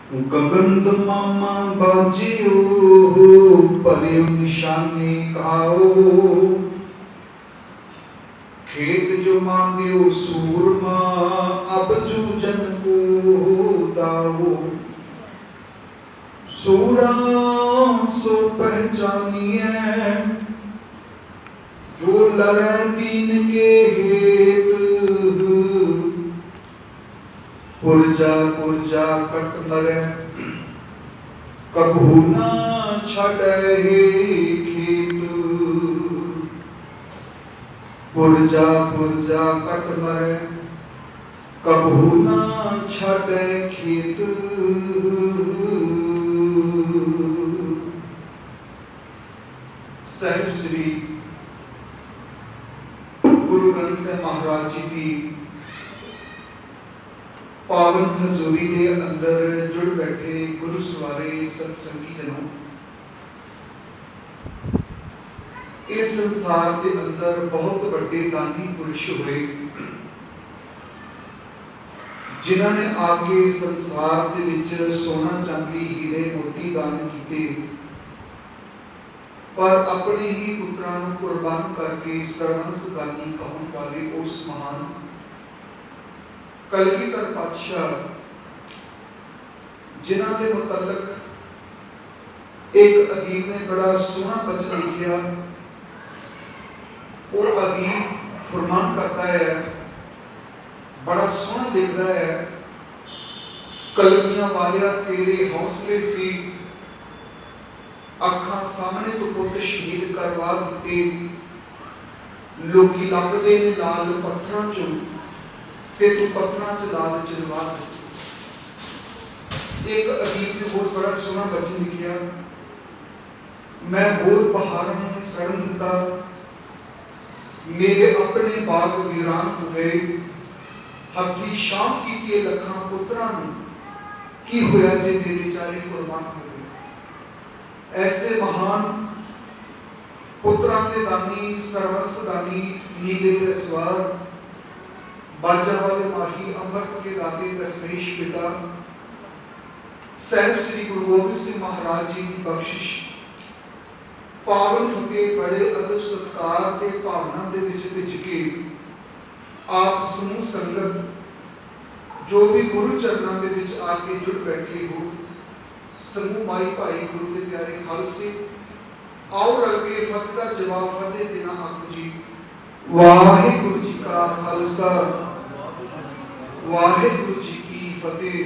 गगन मामा बाजियो परे निशाने खाओ खेत जो मांग्यो सूरमा अब जूझन को दाओ सूरा सो पहचानिए जो लड़े दीन के हेत पुरजा पुरजा कट मरे कबहू ना छड़े खेत पुरजा पुरजा कट मरे कबहू ना छड़े खेत। साहिब श्री गुरु ग्रंथ साहिब महाराज जी की पावन हजूरी के अंदर जुड़ बैठे गुरु सवारे सत्संगी जनों, इस संसार के अंदर बहुत बड़े दानी पुरुष हुए जिन्होंने आके संसार के विच सोना चांदी हीरे मोती दान किए, पर अपने ही पुत्रां नूं कुर्बान करके सरहंस दानी कहण वाले उस महान कलगीधर पातशाह जिन्हां दे मुतलक एक अदीब ने बड़ा सोहना बचन लिखिया। वो अदीब फरमान करता है, बड़ा सोहना लिखता है, कलगियां वालिया तेरे हौसले सी अखां सामने तो पुत शहीद करवा दिते, लोकी लभदे ने लाल पत्थरां चों ते तू पत्थरां च लाल चलवा दे। एक अदीब ने बहुत बड़ा सोहना बचन लिखिया, मैं होर बहारां ने सड़न दिता, मेरे अपने बाग वीरान हो गए, हथी शाम कीते लखां पुत्रां नूं की होया जे मेरे चारे कुर्बान हो गए। ऐसे महान पुत्रां दे दानी सरवंस दानी नीले दे सवार बाजा वाले माही अमृत के दाते दशमेश पिता साहिब श्री गुरु गोबिंद सिंह महाराज जी की बख्शिश पावन फतेह बड़े अदब सत्कार के भावना दे विच विच के आप समूह संगत जो भी गुरु चरणों के विच आके जुड़ बैठे हो, समूह माई भाई गुरु के प्यारे खालसे, आओ रल के फतेह का जवाब फतेह देना आखो जी। वाहिगुरु जी का खालसा वाहिगुरु जी की फतेह।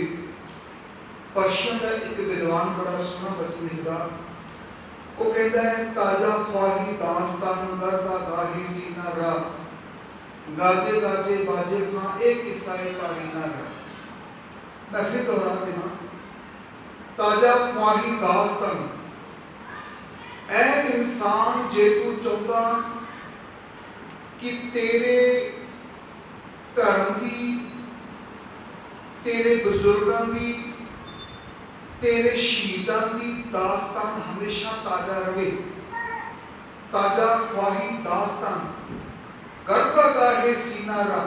पश्चिम का एक विद्वान बड़ा सोहना बचन लिखदा, वो कहता है, ताजा ख्वाही दास्तान करदा गाही सीना रा, गाजे गाजे बाजे खां एक किस्सा पारीना रा। मैं फिर दोहरा देना, ताजा ख्वाही दास्तान, ऐ इंसान जे तू चाहता कि तेरे धर्म की, तेरे बुजुर्गों की, तेरे शहीदां की दास्तान हमेशा ताजा रहे, ताजा ख्वाही दास्तान करता गाहे सीना रा,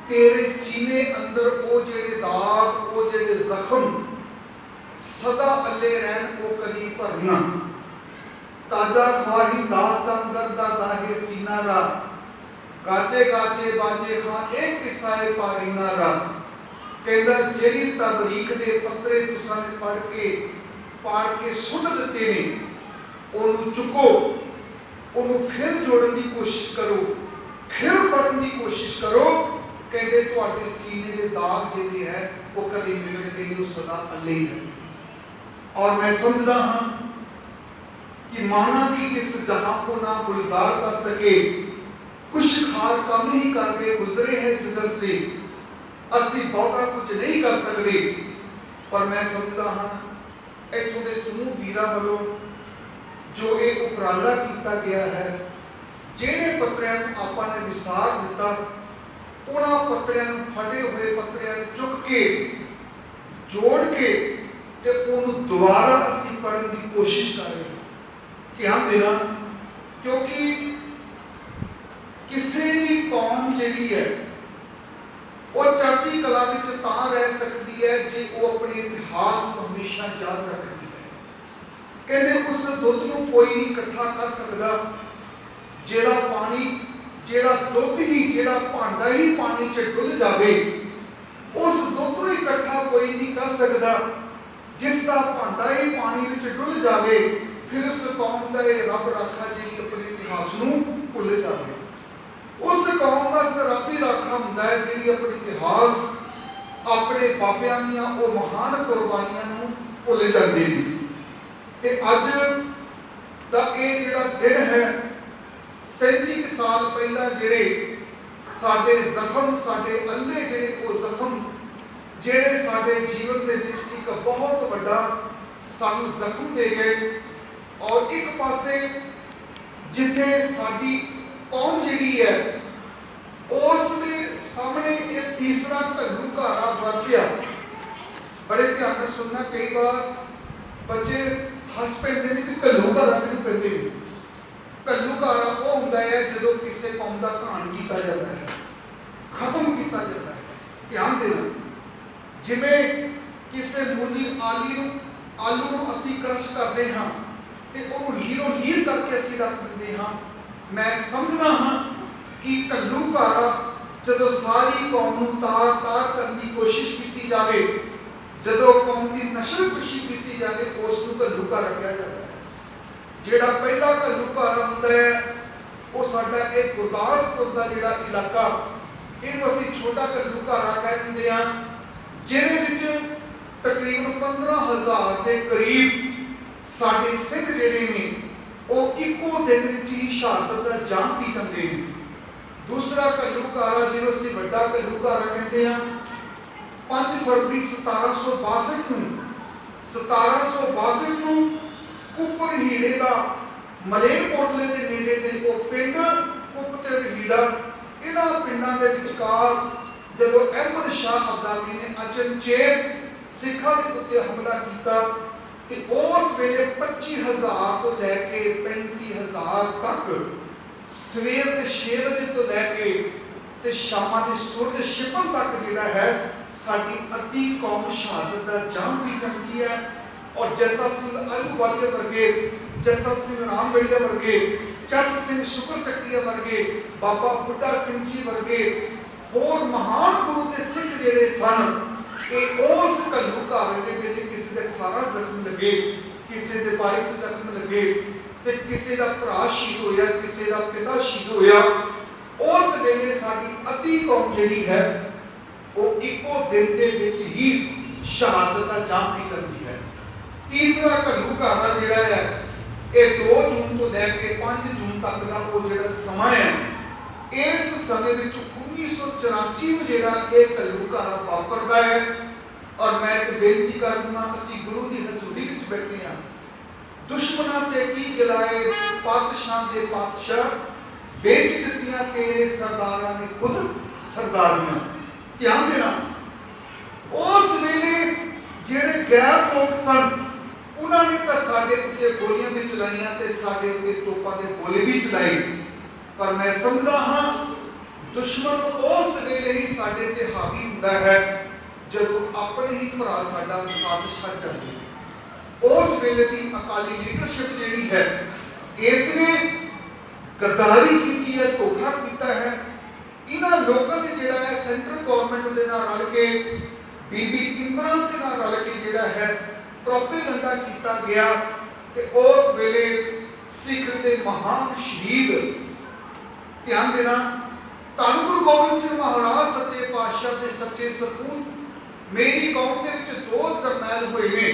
तेरे सीने अंदर वो जेड़े दाग वो जेड़े जख्म सदा अल्ले रहन वो कदी भरना। ताजा ख्वाही दास्तान करता गाहे सीना रा, गाचे गाचे बाजे खां एक किस्सा पारीना रा। कहता जेड़ी तबरीक दे पत्रे तुसां ने पढ़ के सुट दिते ने, ओनू चुको, ओनू फिर जोड़न की कोशिश करो, फिर पढ़न की कोशिश करो। कहते तुहाडे सीने के दाग जिहड़े है वो कभी मिलणगे नहीं, सदा अल्ले ही रहणगे। और मैं समझदा हाँ कि माना कि इस जहां को ना गुलजार कर सके, कुछ खार कम ही करके गुजरे हैं जिधर से, असी बहुता कुछ नहीं कर सकते, पर मैं समझदा हाँ इत्थों के समूह वीरां वालों जो एक उपराला किया गया है, जिहड़े पत्रियां आपां ने विसार दिता, उन्हां पत्रियां नूं फटे हुए पत्रियां नूं चुक के जोड़ के ते उन्होंने दोबारा असी पढ़ने की कोशिश कर रहे हैं। ध्यान देना, क्योंकि किसी भी कौम जिहड़ी है वो चढ़ती कला विच तां रह सकती है जे वो अपने इतिहास कहते उस दुध नूं कोई नहीं इकट्ठा कर सकता जेड़ा पानी जेड़ा दुध ही जेड़ा भांडा ही पानी च डुल जाए, उस दुध नूं इकट्ठा कोई नहीं कर सकता जिसका भांडा ही पानी में डुल जाए। फिर उस कौम का यह रब राखा जी अपने इतिहास को भुल जाए। उस कौम का रब ही राखा होंदा है जी अपने इतिहास अपने बाबियां दियां वो महान कुर्बानियां भुल जाते हैं। ते अज दा ये जिहड़ा दिन है 37 साल पहला जिहड़े साडे जख्म साडे अल्ले जिहड़े वो जख्म जिहड़े साडे जीवन दे विच एक बहुत बड़ा सानू जख्म दे गए। और एक पासे जिथे साडी कौम जिहड़ी है उसके सामने एक तीसरा घल्लूघारा वरत्या। बड़े ध्यान से सुनना, कई बार बच्चे हस पैंदे ने कि घल्लूघारा क्यों कहते हैं। घल्लूघारा वो होंदा है जदों किसी कौम का घाण किया जाता है, खत्म किया जाता है। ध्यान देना, जिवें किसी मूली आलू नूं असीं क्रश करते हाँ तो उन्होंने लीरों लीर करके असीं रख दिंदे हाँ। मैं समझदा हाँ कि घल्लूघारा जदों सारी कौम नूं तार तार करने की कोशिश की जाए, जदों कौम की नस्ल खुशी की जाए, उसनूं घल्लूघारा कहा जाता है। जिहड़ा पहला घल्लूघारा हुंदा है वो साडा एक गुरदासपुर का जिहड़ा इलाका, इहनूं असीं छोटा घल्लूघारा कह दिंदे हां, जिहदे विच तकरीबन 15,000 के करीब साडे सिख जिहड़े ने वो इक्को दिन विच ही शहादत दा जाम पी जांदे ने। दूसरा घल्लूघारा जिहड़ा असीं वड्डा घल्लूघारा कहते हैं 5 फरवरी 1762 नूं कुपर हीड़े का मलेरकोटले के नेड़े ते वो पिंड कुप ते हीड़ा, इन्हां पिंडां दे विचकार जदों अहमद शाह अब्दाली ने अचनचेत सिखां दे उत्ते हमला किया तो उस वेले 25,000 तो लैके 35,000 तक सवेर के 6 बजे तो लैके ते शाम के सूरज छिपन तक जिहड़ा है साडी अद्धी कौम शहादत का जाम पी जाती है। और जस्सा सिंह आलूवालिया वर्गे, जस्सा सिंह रामगढ़िया वर्गे, चट सिंह शुकर चक्कीया वर्गे, बाबा बुड्ढा सिंह जी वर्गे होर महान गुरु के सिख जिहड़े सन, ये उस घल्लूघारे दे विच किसी दे 18 जख्म लगे, किसी दे 22 जख्म लगे, ते किसी दा भरा शहीद होया, किसी दा पिता शहीद होया। उस वेले साडी अद्धी कौम जिहड़ी है वो इक्को दिन दे विच ही शहादत दा जाम पी जाती है। तीसरा घल्लूघारा जिहड़ा है ये 2 जून तो लैके 5 जून तक का वो जिहड़ा समा है, इस समय में 1984 में जिहड़ा ये घल्लूघारा वापरदा है। और मैं एक बेनती कर दूंगा, असीं गुरु की हजूरी विच बैठे हैं, दुश्मनां ते की गिलाए पातशाह दे पातशाह, बेच दित्तियां तेरे सरदारां ने खुद सरदारियां। ध्यान देना, उस वेले जिहड़े गैर लोग सन उन्होंने तो साडे उत्ते गोलियां भी चलाइयां ते साडे उत्ते तोपां दे गोले भी चलाए, पर मैं समझदा हाँ दुश्मन उस वेले ही साडे ते हावी हुंदा है जदों अपने ही भरा साडा साथ छड्ड जांदे। उस वेले दी अकाली लीडरशिप जिहड़ी है इसने गद्दारी की है, धोखा किया है। इन्हां लोकां ने जिहड़ा है सेंट्रल गवर्नमेंट दे नाल रल के बीबी इंदिरा दे नाल रल के जिहड़ा है प्रोपेगेंडा किया गया कि उस वेले सिख दे महान शहीद, ध्यान देना, धन गुरु गोबिंद सिंह महाराज सच्चे पातशाह के सच्चे सपूत मेरी कौम के 2 जरनैल हुए ने।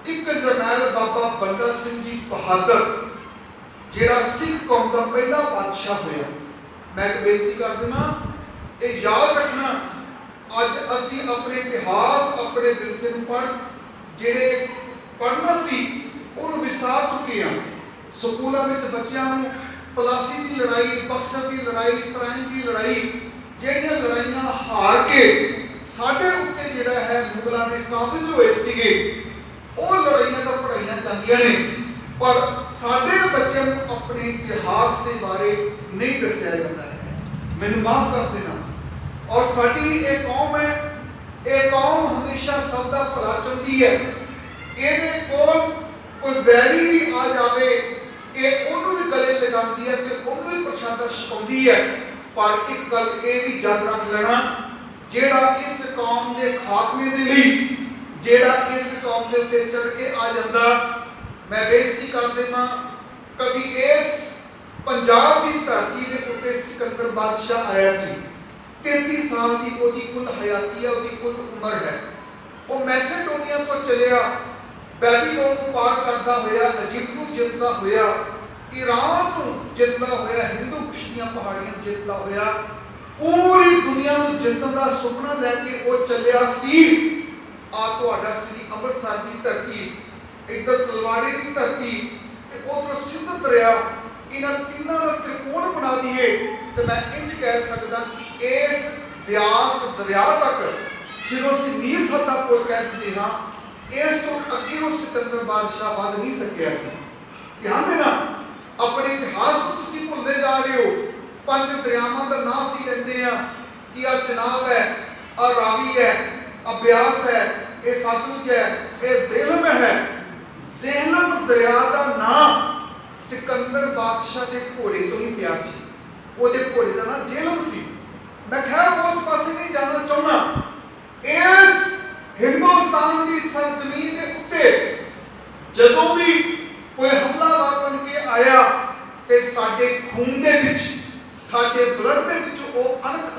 एक जरनैल बाबा बंदा सिंह जी बहादुर जिहड़ा सिख कौम का पहला बादशाह होया। मैं एक बेनती कर देना, ये याद रखना, अज असी अपने इतिहास अपने विरसे पढ़ जिहड़े पढ़ना सी उन्होंने विसार चुके हैं। स्कूलों में बच्चों को पलासी की लड़ाई, बक्सर की लड़ाई, तराइन की लड़ाई, जिहड़ियां लड़ाइयां हार के साडे उत्ते जिहड़ा है मुगलों ने काबिज होए सीगे, वो लड़ाइयां तो पढ़ाइयां जांदियां ने, पर साडे बच्चों को अपने इतिहास के बारे नहीं दस्या जाता है। मैनूं माफ कर देना। और साडी ये कौम है, ये कौम हमेशा सब दा भला चाहती है। इहदे कोल कोई वैरी भी आ जाए ये उन्होंने भी गले लगाती है कि उन्होंने भी प्रसादा छकाती है। पर एक गल ये भी याद रख लेना, जेड़ा इस कौम के खात्मे के लिए जेड़ा इस कौम के उत्ते चढ़ के आ जाता, मैं बेनती कर देना, कभी इस पंजाब की धरती के उत्ते सिकंदर बादशाह आया सी, 33 साल की ओदी कुल हयाती है, ओदी कुल उम्र है। वो मैसेडोनिया तो चलिया, बैबीलोन को पार करता होया, इजिप्ट को जितता होया, ईरान को जितता होया, हिंदू कुश्तियां पहाड़ियां जितता होया, पूरी दुनिया में जितने का सुपना लैके वो चलिया सी। आ तुहाडा श्री अमृतसर की धरती, इधर तलवाड़े की धरती, उधर सिंध दरिया, इन्हां तीनों का त्रिकोण बना दिए तो मैं इंज कह सकता कि इस ब्यास दरिया तक जिन्हों असीं नीर थत्ता पुल कह दिंदे हां, इस तो अगे वो सिकंदर बादशाह वध नहीं सकिया सी। ध्यान देना, अपने इतिहास को तुसीं भुलदे जा रहे हो। 5 दरियावां दा नाम असीं लैंदे हां कि आ चनाब है, आ रावी है, आ ब्यास है, ये सतलुज है, ये झेलम है। झेलम दरिया का नाम सिकंदर बादशाह के घोड़े तो ही पिया सी, ਉਹਦੇ घोड़े का नाम झेलम सी। मैं खैर उस पासे नहीं जाना चाहना। इस हिंदुस्तान की सरजमीन के उत्ते जदों भी कोई हमलावर बन के आया ते साडे खून दे विच, साडे ब्लड दे विच वो अणख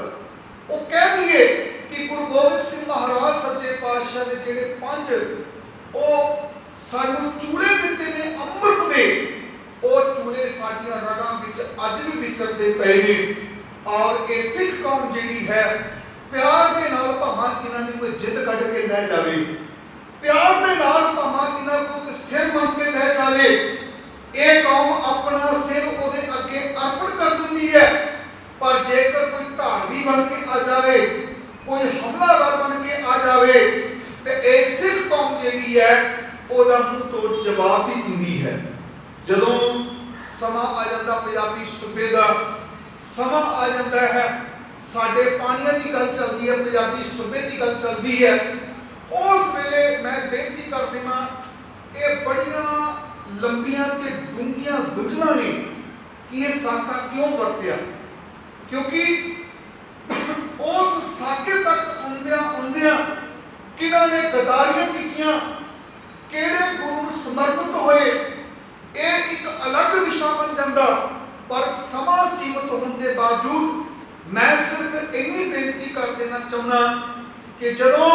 वो कह दिए कि गुरु गोबिंद सिंह महाराज सच्चे पातशाह ने जेड़े 5 वो सानू चूड़े दिते ने अमृत दे, वो चूड़े साडियां रगां विच अज भी विचरदे पए ने। और ये सिख कौम जिहड़ी है प्यार दे नाल भावां इन्हां दी कोई जिद कढ के लै जावे, प्यार दे नाल भावां इन्हां कोई सिर मंग के लै जावे, ये कौम अपना सिर ओदे अगे अर्पण कर दिंदी है। पर जेकर कोई धार्मी बन के आ जाए, कोई हमलावर बन के आ जाए तो ये सिख कौम जिहड़ी है ओदा मुंह तोड़ जवाब भी दिंदी है। जदों समा आ जाता पंजाबी सूबे का, समा आ जाता है साडे पानियां की गल चलती है, पंजाबी सूबे की गल चलती है, उस वेले मैं बेनती कर देना, ये बड़िया लंबियां ते डूंघियां गुंझलां ने कि ये साका क्यों वरत्या, क्योंकि उस साके तक आउंदियां किन्हां ने गदारियां कीतियां, किहड़े गुरु समर्पित होए, ये एक अलग विषय बन जाता। पर समा सीमित होने के बावजूद मैं सिर्फ इन्नी बेनती कर देना चाहना कि जदों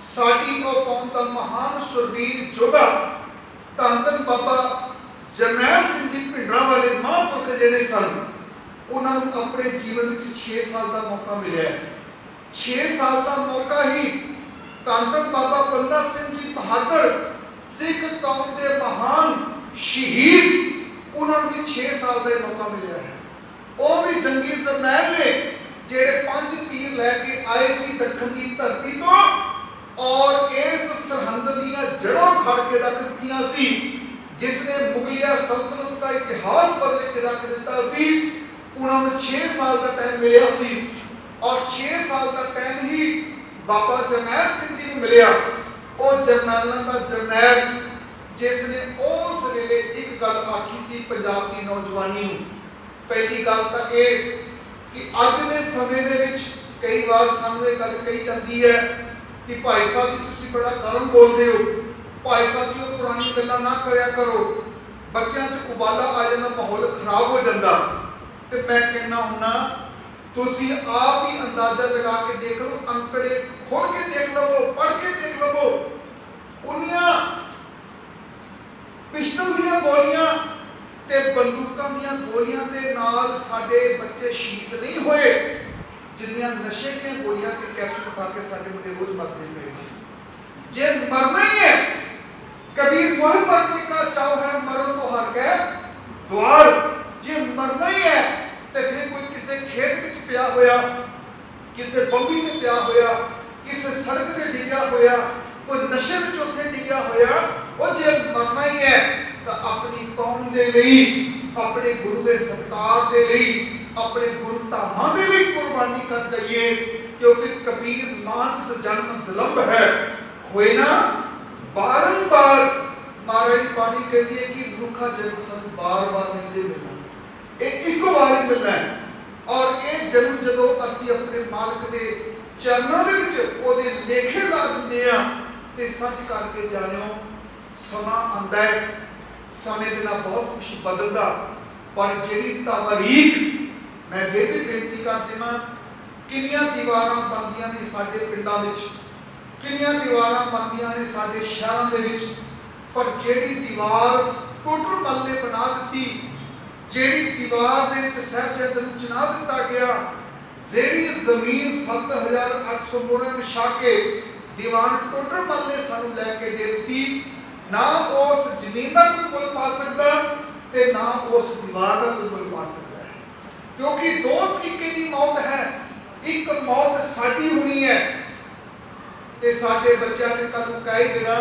साडी ओ कौम का महान सुरवीर जोधा धन धन बाबा जरनैल सिंह जी भिंडरां वाले महापुरख जिहड़े सन, उन्होंने अपने जीवन में 6 साल का मौका मिले। 6 साल का मौका ही धन धन बाबा बंदा सिंह जी बहादुर सिख कौम के महान शहीद, उन्होंने भी 6 साल का मौका मिला है। वो भी जंगी जरनैल ने जेड़े 5 तीर लैके आए सी दक्षिण की धरती तो, और इस सरहद दियां जड़ों खड़ के रख दित्तियां सी, जिसने मुगलिया सल्तनत का इतिहास बदल के रख दिता सी। उन्होंने 6 साल का टाइम मिला सी, और 6 साल का टाइम ही बाबा जरनैल सिंह जी ने मिलिया। और जरनैलों का जरनैल जिसने उस वेले एक गल आखी सी पंजाब की नौजवानी नूं। पहली गल तो ये कि अज के समय दे विच कई बार सानूं ये गल कही जाती है कि भाई साहब जी तुसीं बड़ा गर्म बोलते हो, भाई साहब जी वो पुरानी गल्लां ना करया करो, बच्चों च उबाला आ जाता, माहौल खराब हो जाता। तो मैं कहना हुन्ना तुसीं आप ही अंदाजा लगा के देख लो, अंकड़े खोल के देख लवो, पढ़ के देख लवो, उन्नियां पिस्टल दियां गोलियां ते बंदूकां दियां गोलियां दे नाल साडे बच्चे शहीद नहीं होए, जिन्नियां नशे दियां गोलियां ते कैप्सूल खा के साडे मुंडे रोज मरदे पए। जे मरना ही है, कबीर वही मरने का चाव है, मरो तो हर गए द्वार। जे मरना ही है तो फिर कोई किसी खेत विच पिया होया, किसी बंबी ते पिया होया, किसी सड़क ते डिग्या होया, कोई नशे विच उत्थे डिग्या होया, और जे मरना ही है तो अपनी कौम के लिए, अपने गुरु के सत्कार के लिए, अपने गुरु धामां के लिए कुर्बानी कर जाइए, क्योंकि कबीर मानस जन्म दुलंभ है, होए ना बारंबार महाराज की बाणी कहती है कि मनुखा जन्म सानू बार बार नहीं जे मिलना, एक बार ही मिलना है। और ये जन्म जदों असीं अपने मालक के चरणों दे विच ओहदे लेखे ला दिंदे आ ते सच करके जानियो समा आंदा है, समय दे नाल बहुत कुछ बदलदा, पर जिहड़ी तवारीख मैं फिर भी बेनती कर देवां, किन्नियां दीवारां बनदियां ने साडे पिंडां विच, किन्नियां दीवारां बनदियां ने साडे शहरां दे विच, पर जिहड़ी दीवार टोटल मल ने बना दित्ती, जिहड़ी दीवार दे विच साहिबजादे नूं चना दित्ता गया, जिहड़ी जमीन 7,800 मोहरां विछा के दीवान टोटल मल ने सानू लैके दे दित्ती, ना उस जमीन का कोई मुल पा सकता ते ना उस दीवार का कोई मुल पा सकता है, क्योंकि दो तरीके की मौत है। एक मौत साडी होनी है ते साडे बच्चों ने कल नूं कह ही देना,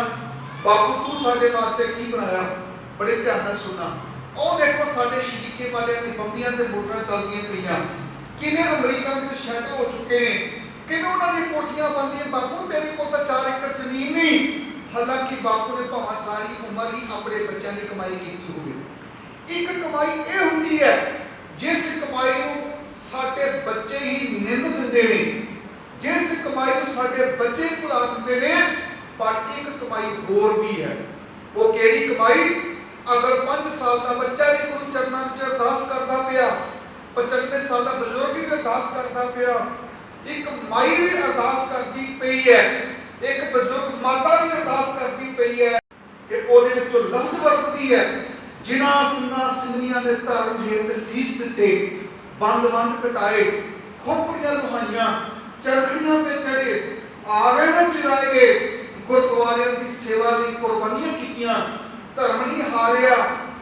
बापू तू साडे वास्ते की बनाया, बड़े ध्यान नाल सुनना। और देखो साडे शरीके वाले ने बंबियां ते मोटरां चलदियां पईयां, किने अमरीका में सैटल हो चुके हैं, किने उन्होंने कोठियां बनदियां, बापू तेरे को तो 4 एकड़ जमीन नहीं, हालांकि बापू ने भावें सारी उम्र ही अपने बच्चों की कमाई की होवे। एक कमाई ये हुंदी है जिस कमाई नूं साडे बच्चे ही निंद दिंदे ने, जिस कमाई नूं साडे बच्चे भुला दिंदे ने, पर एक कमाई होर भी है। वो केड़ी कमाई? अगर 5 साल का बच्चा भी गुरु चरणों में अरदास करता पिया, 95 साल का बजुर्ग भी अरदास करता पिया, एक माई भी अरदास करती पई है, एक बजुर्ग माता भी अरदास करती पई है, ते ओदे विचों लफ्ज़ वरतदी है, जिन्हां ਸਿੰਘਾਂ ਸਿੰਘਣੀਆਂ ने धर्म हेत सीस दिते, बंद बंद कटाए, खोपड़ियां लुहाइयां, चरखियां ते चढ़े, आगे न चिराए गए, गुरुद्वारियां की सेवा लई कुर्बानियां कीतियां, धर्म नहीं हारिया,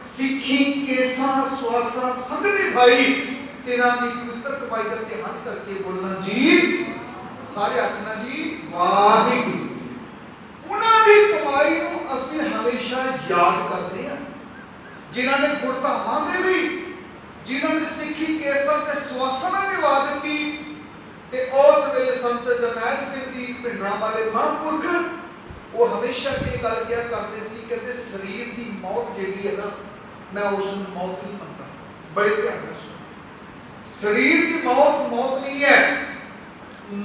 सिੱਖੀ केसा स्वासा संग निभाई, तिन्हां दी पवित्र कमाई का ध्यान करके बोलना जी, सारे आखना जी वाहिगुरू। उन्हां दी कमाई नूं असीं हमेशा याद करते हैं, जिन्हां ने गुरधामां दे लई, जिन्हां ने सिੱਖੀ केसा ते स्वासा नाल निभा दित्ती, ते उस वेले संत जरनैल सिंह जी भिंडरां वाले महापुरख वो हमेशा ये गल क्या करते सी, कहते शरीर की मौत जिहड़ी है ना, मैं उस मौत नहीं मनता, बड़े ध्यान नाल सुनो, शरीर की मौत मौत नहीं है,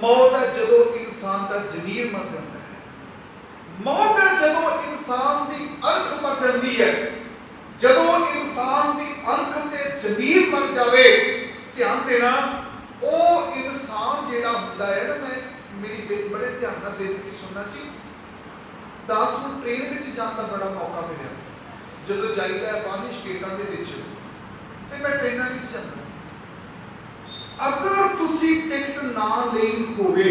मौत है जदों इंसान का जमीर मर जाता है, मौत है जदों इंसान की अर्ख मर जाती है, जदों इंसान की अर्ख ते जमीर मर जावे। ध्यान देना, वो इंसान जिहड़ा हुंदा है ना, मैं मेरी बड़े ध्यान नाल बेनती सुनना जी, 10 ਨੂੰ ट्रेन में जाने का बड़ा मौका मिला, जो जाइदा है बाहरी स्टेटां दे विच, ते मैं ट्रेनां विच जांदा, अगर तुसी टिकट ना ਲਈ होवे,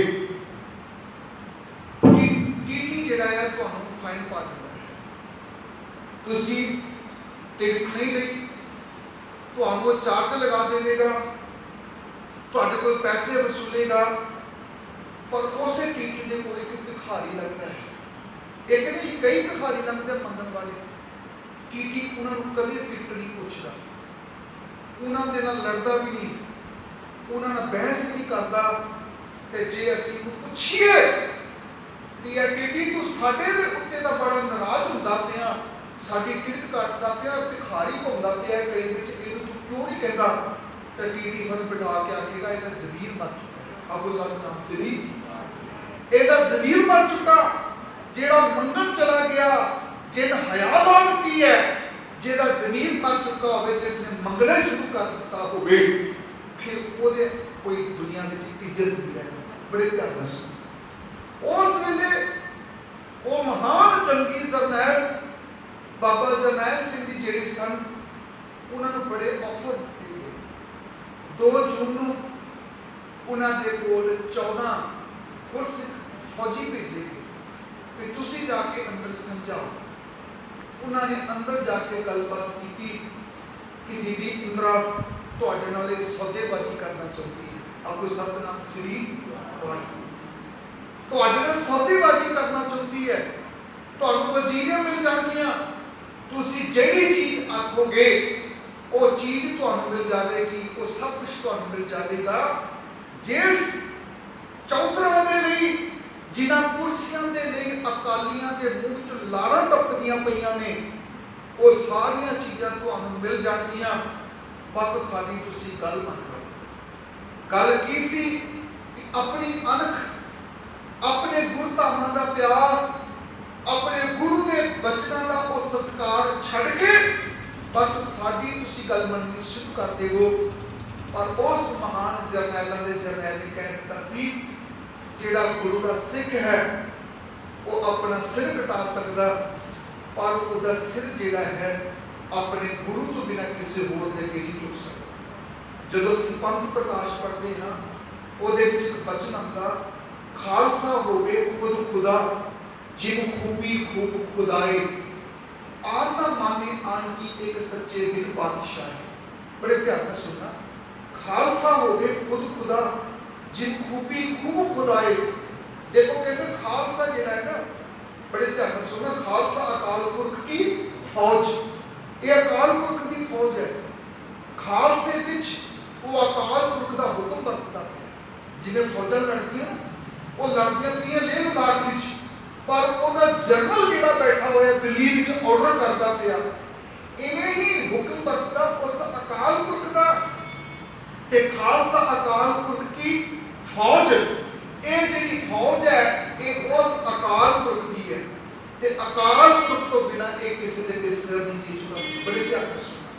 टीटी जिहड़ा है तुहानूं फाइन पा दिंदा है, तुसी टिकट नहीं ਲਈ, तुहानूं चार्ज लगा देगा, तुहाडे कोल पैसे वसूलेगा, पर उस टीटी दे कोल एक भिखारी लगता है, एक नहीं कई भिखारी लगते मंगण वाले, टीटी उन्होंने कभी टिकट नहीं पूछता, उन्होंने नाल लड़दा भी नहीं, उन्होंने बहस भी नहीं करता, ते जे असीं पूछिए कि यह टीटी तू साडे दे उत्ते दा बड़ा नाराज हुंदा पिया, साडी टिकट कटदा पिया, भिखारी घुमदा पिया ट्रेन विच, इहनूं तू क्यों नहीं कहंदा, ते टीटी सानूं बिठा के आखेगा इहदा ज़मीर मर चुका है, आगो सतनाम श्री, इहदा ज़मीर मर चुका, जेड़ा मंगण चला गया, जिन हया ला दित्ती है, जिहदा ज़मीर मर चुका होवे, जिसने मंगना शुरू कर दिता होवे, फिर ओहदे कोई दुनिया विच इज्जत नहीं रहती। बड़े ध्यान नाल सुनो, उस वेले वो महान जंगी जरनैल बाबा जरनैल सिंह जी जिहड़े सन, उन्होंने बड़े ऑफर दिए गए, 2 जून नूं उन्हां दे कोल 14 गुरसिख फौजी भेजे गए कि तुसी जाके अंदर समझाओ। उन्होंने अंदर जाके गलबात की कि बीबी इंद्रा तुहाडे नाल सौदेबाजी करना चाहती है, अब कोई सतनाम श्री तुहाडे नाल सौदेबाजी करना चाहती है, तुहानूं वजीरियां मिल जाणगियां, तुसी जिहड़ी चीज़ आखोगे वो चीज़ तुहानूं मिल जाएगी, वो सब कुछ तुहानूं मिल जाएगा, जिस चौधरां दे लई जिन्हां कुर्सियां दे लई अकालियां दे मूँह च लारां टपकदियां पईयां ने, वो सारियां चीज़ां तुहानूं मिल जाणगियां। बस साडी तुसीं गल मन लो। गल की सी कि अपनी अनख, अपने गुरधामां दा प्यार, अपने गुरु के बचनों का वो सत्कार छड़ के बस साडी तुसीं गल मननी शुरू कर देवो। पर उस महान जरनैलों के जरनैल ने कह दिता सी, जिहड़ा गुरु का सिख है वो अपना सिर कटा सकदा, पर उसका सिर जिहड़ा है अपने गुरु तो बिना किसी होर दे अगे नहीं झुक सकता। जदों असीं पंथ प्रकाश पढ़ते हाँ, उहदे विच एक बचन आंदा, खालसा होवे खुद खुदा, जिन खूबी खूब खुदाए, आन ना माने आन की एक सच्चे बिन बादशाह। बड़े ध्यान से सुनना, खालसा होवे खुद खुदा, जिन खूबी खूब खुदाए। देखो कहते खालसा जिहड़ा है ना, बड़े ध्यान से सुनना, खालसा अकाल पुरख की फौज, ये अकाल पुरख की फौज है। खालसे विच वो अकाल पुरख का हुक्म वरतदा है। जिन्हें फौजां लड़दियां ना, वो लड़दियां पियां लेह लद्दाख विच, पर उहदा जनरल जिहड़ा बैठा होया दिल्ली विच ऑर्डर करदा पिया, इवें ही हुक्म वरतदा उस अकाल पुरख का। ते खालसा अकाल पुरख की फौज, ये जिहड़ी फौज है ये उस अकाल पुरख की है। ते अकाल पुरख तो बिना ये किसी के सिर नहीं चीज का। बड़े ध्यान से सुनना,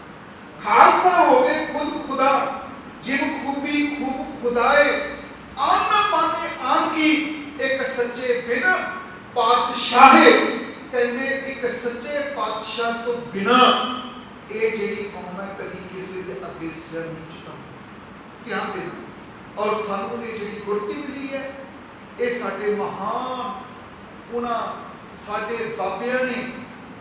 खालसा होवे खुद खुदा, जिन खूबी खूब खुदाए, आन न माने आन की एक सच्चे बिन पातशाहे। कहते एक सच्चे पातशाह तो बिना ये जिहड़ी कौम है कभी किसी के अगे सिर नहीं झुकाई। ध्यान देना, और सानू ये जिहड़ी गुरती मिली है, ये साडे महान उन्हां साडे बाबियां ने,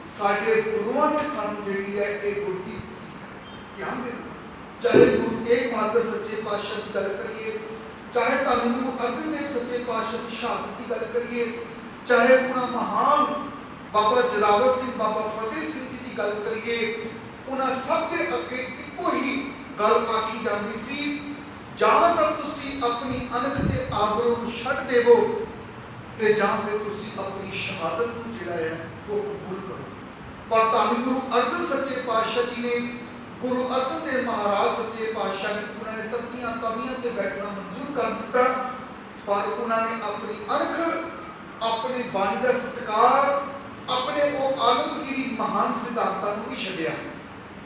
साडे गुरुआं ने सानू जिहड़ी है ये गुरती दी है। ध्यान देना, चाहे गुरु तेग बहादुर सच्चे पातशाह की गल करिए, चाहे धन गुरु अर्जन देव सच्चे पातशाह की शहादत की गल करिए, चाहे उन्हां महान बाबा जोरावर सिंह, बाबा फतेह सिंह जी की गल करिए, उन्हां सब के अगे इको ही गल आखी जाती सी, जां तक तुसी अपनी अनख ते आबरू नूं छड्ड देवो ते जां फिर तुसी अपनी शहादत नूं जिहड़ा है वो कबूल करो। पर धन गुरु अर्जन सच्चे पातशाह जी ने, गुरु अर्जन देव महाराज सच्चे पातशाह ने, उन्होंने तख्तियां तवियां ते बैठना मंजूर कर दिता, पर उन्होंने अपनी अनख, अपनी बाणी का सत्कार, अपने वो आलमगीरी महान सिद्धांतां नूं नहीं छड्डिया।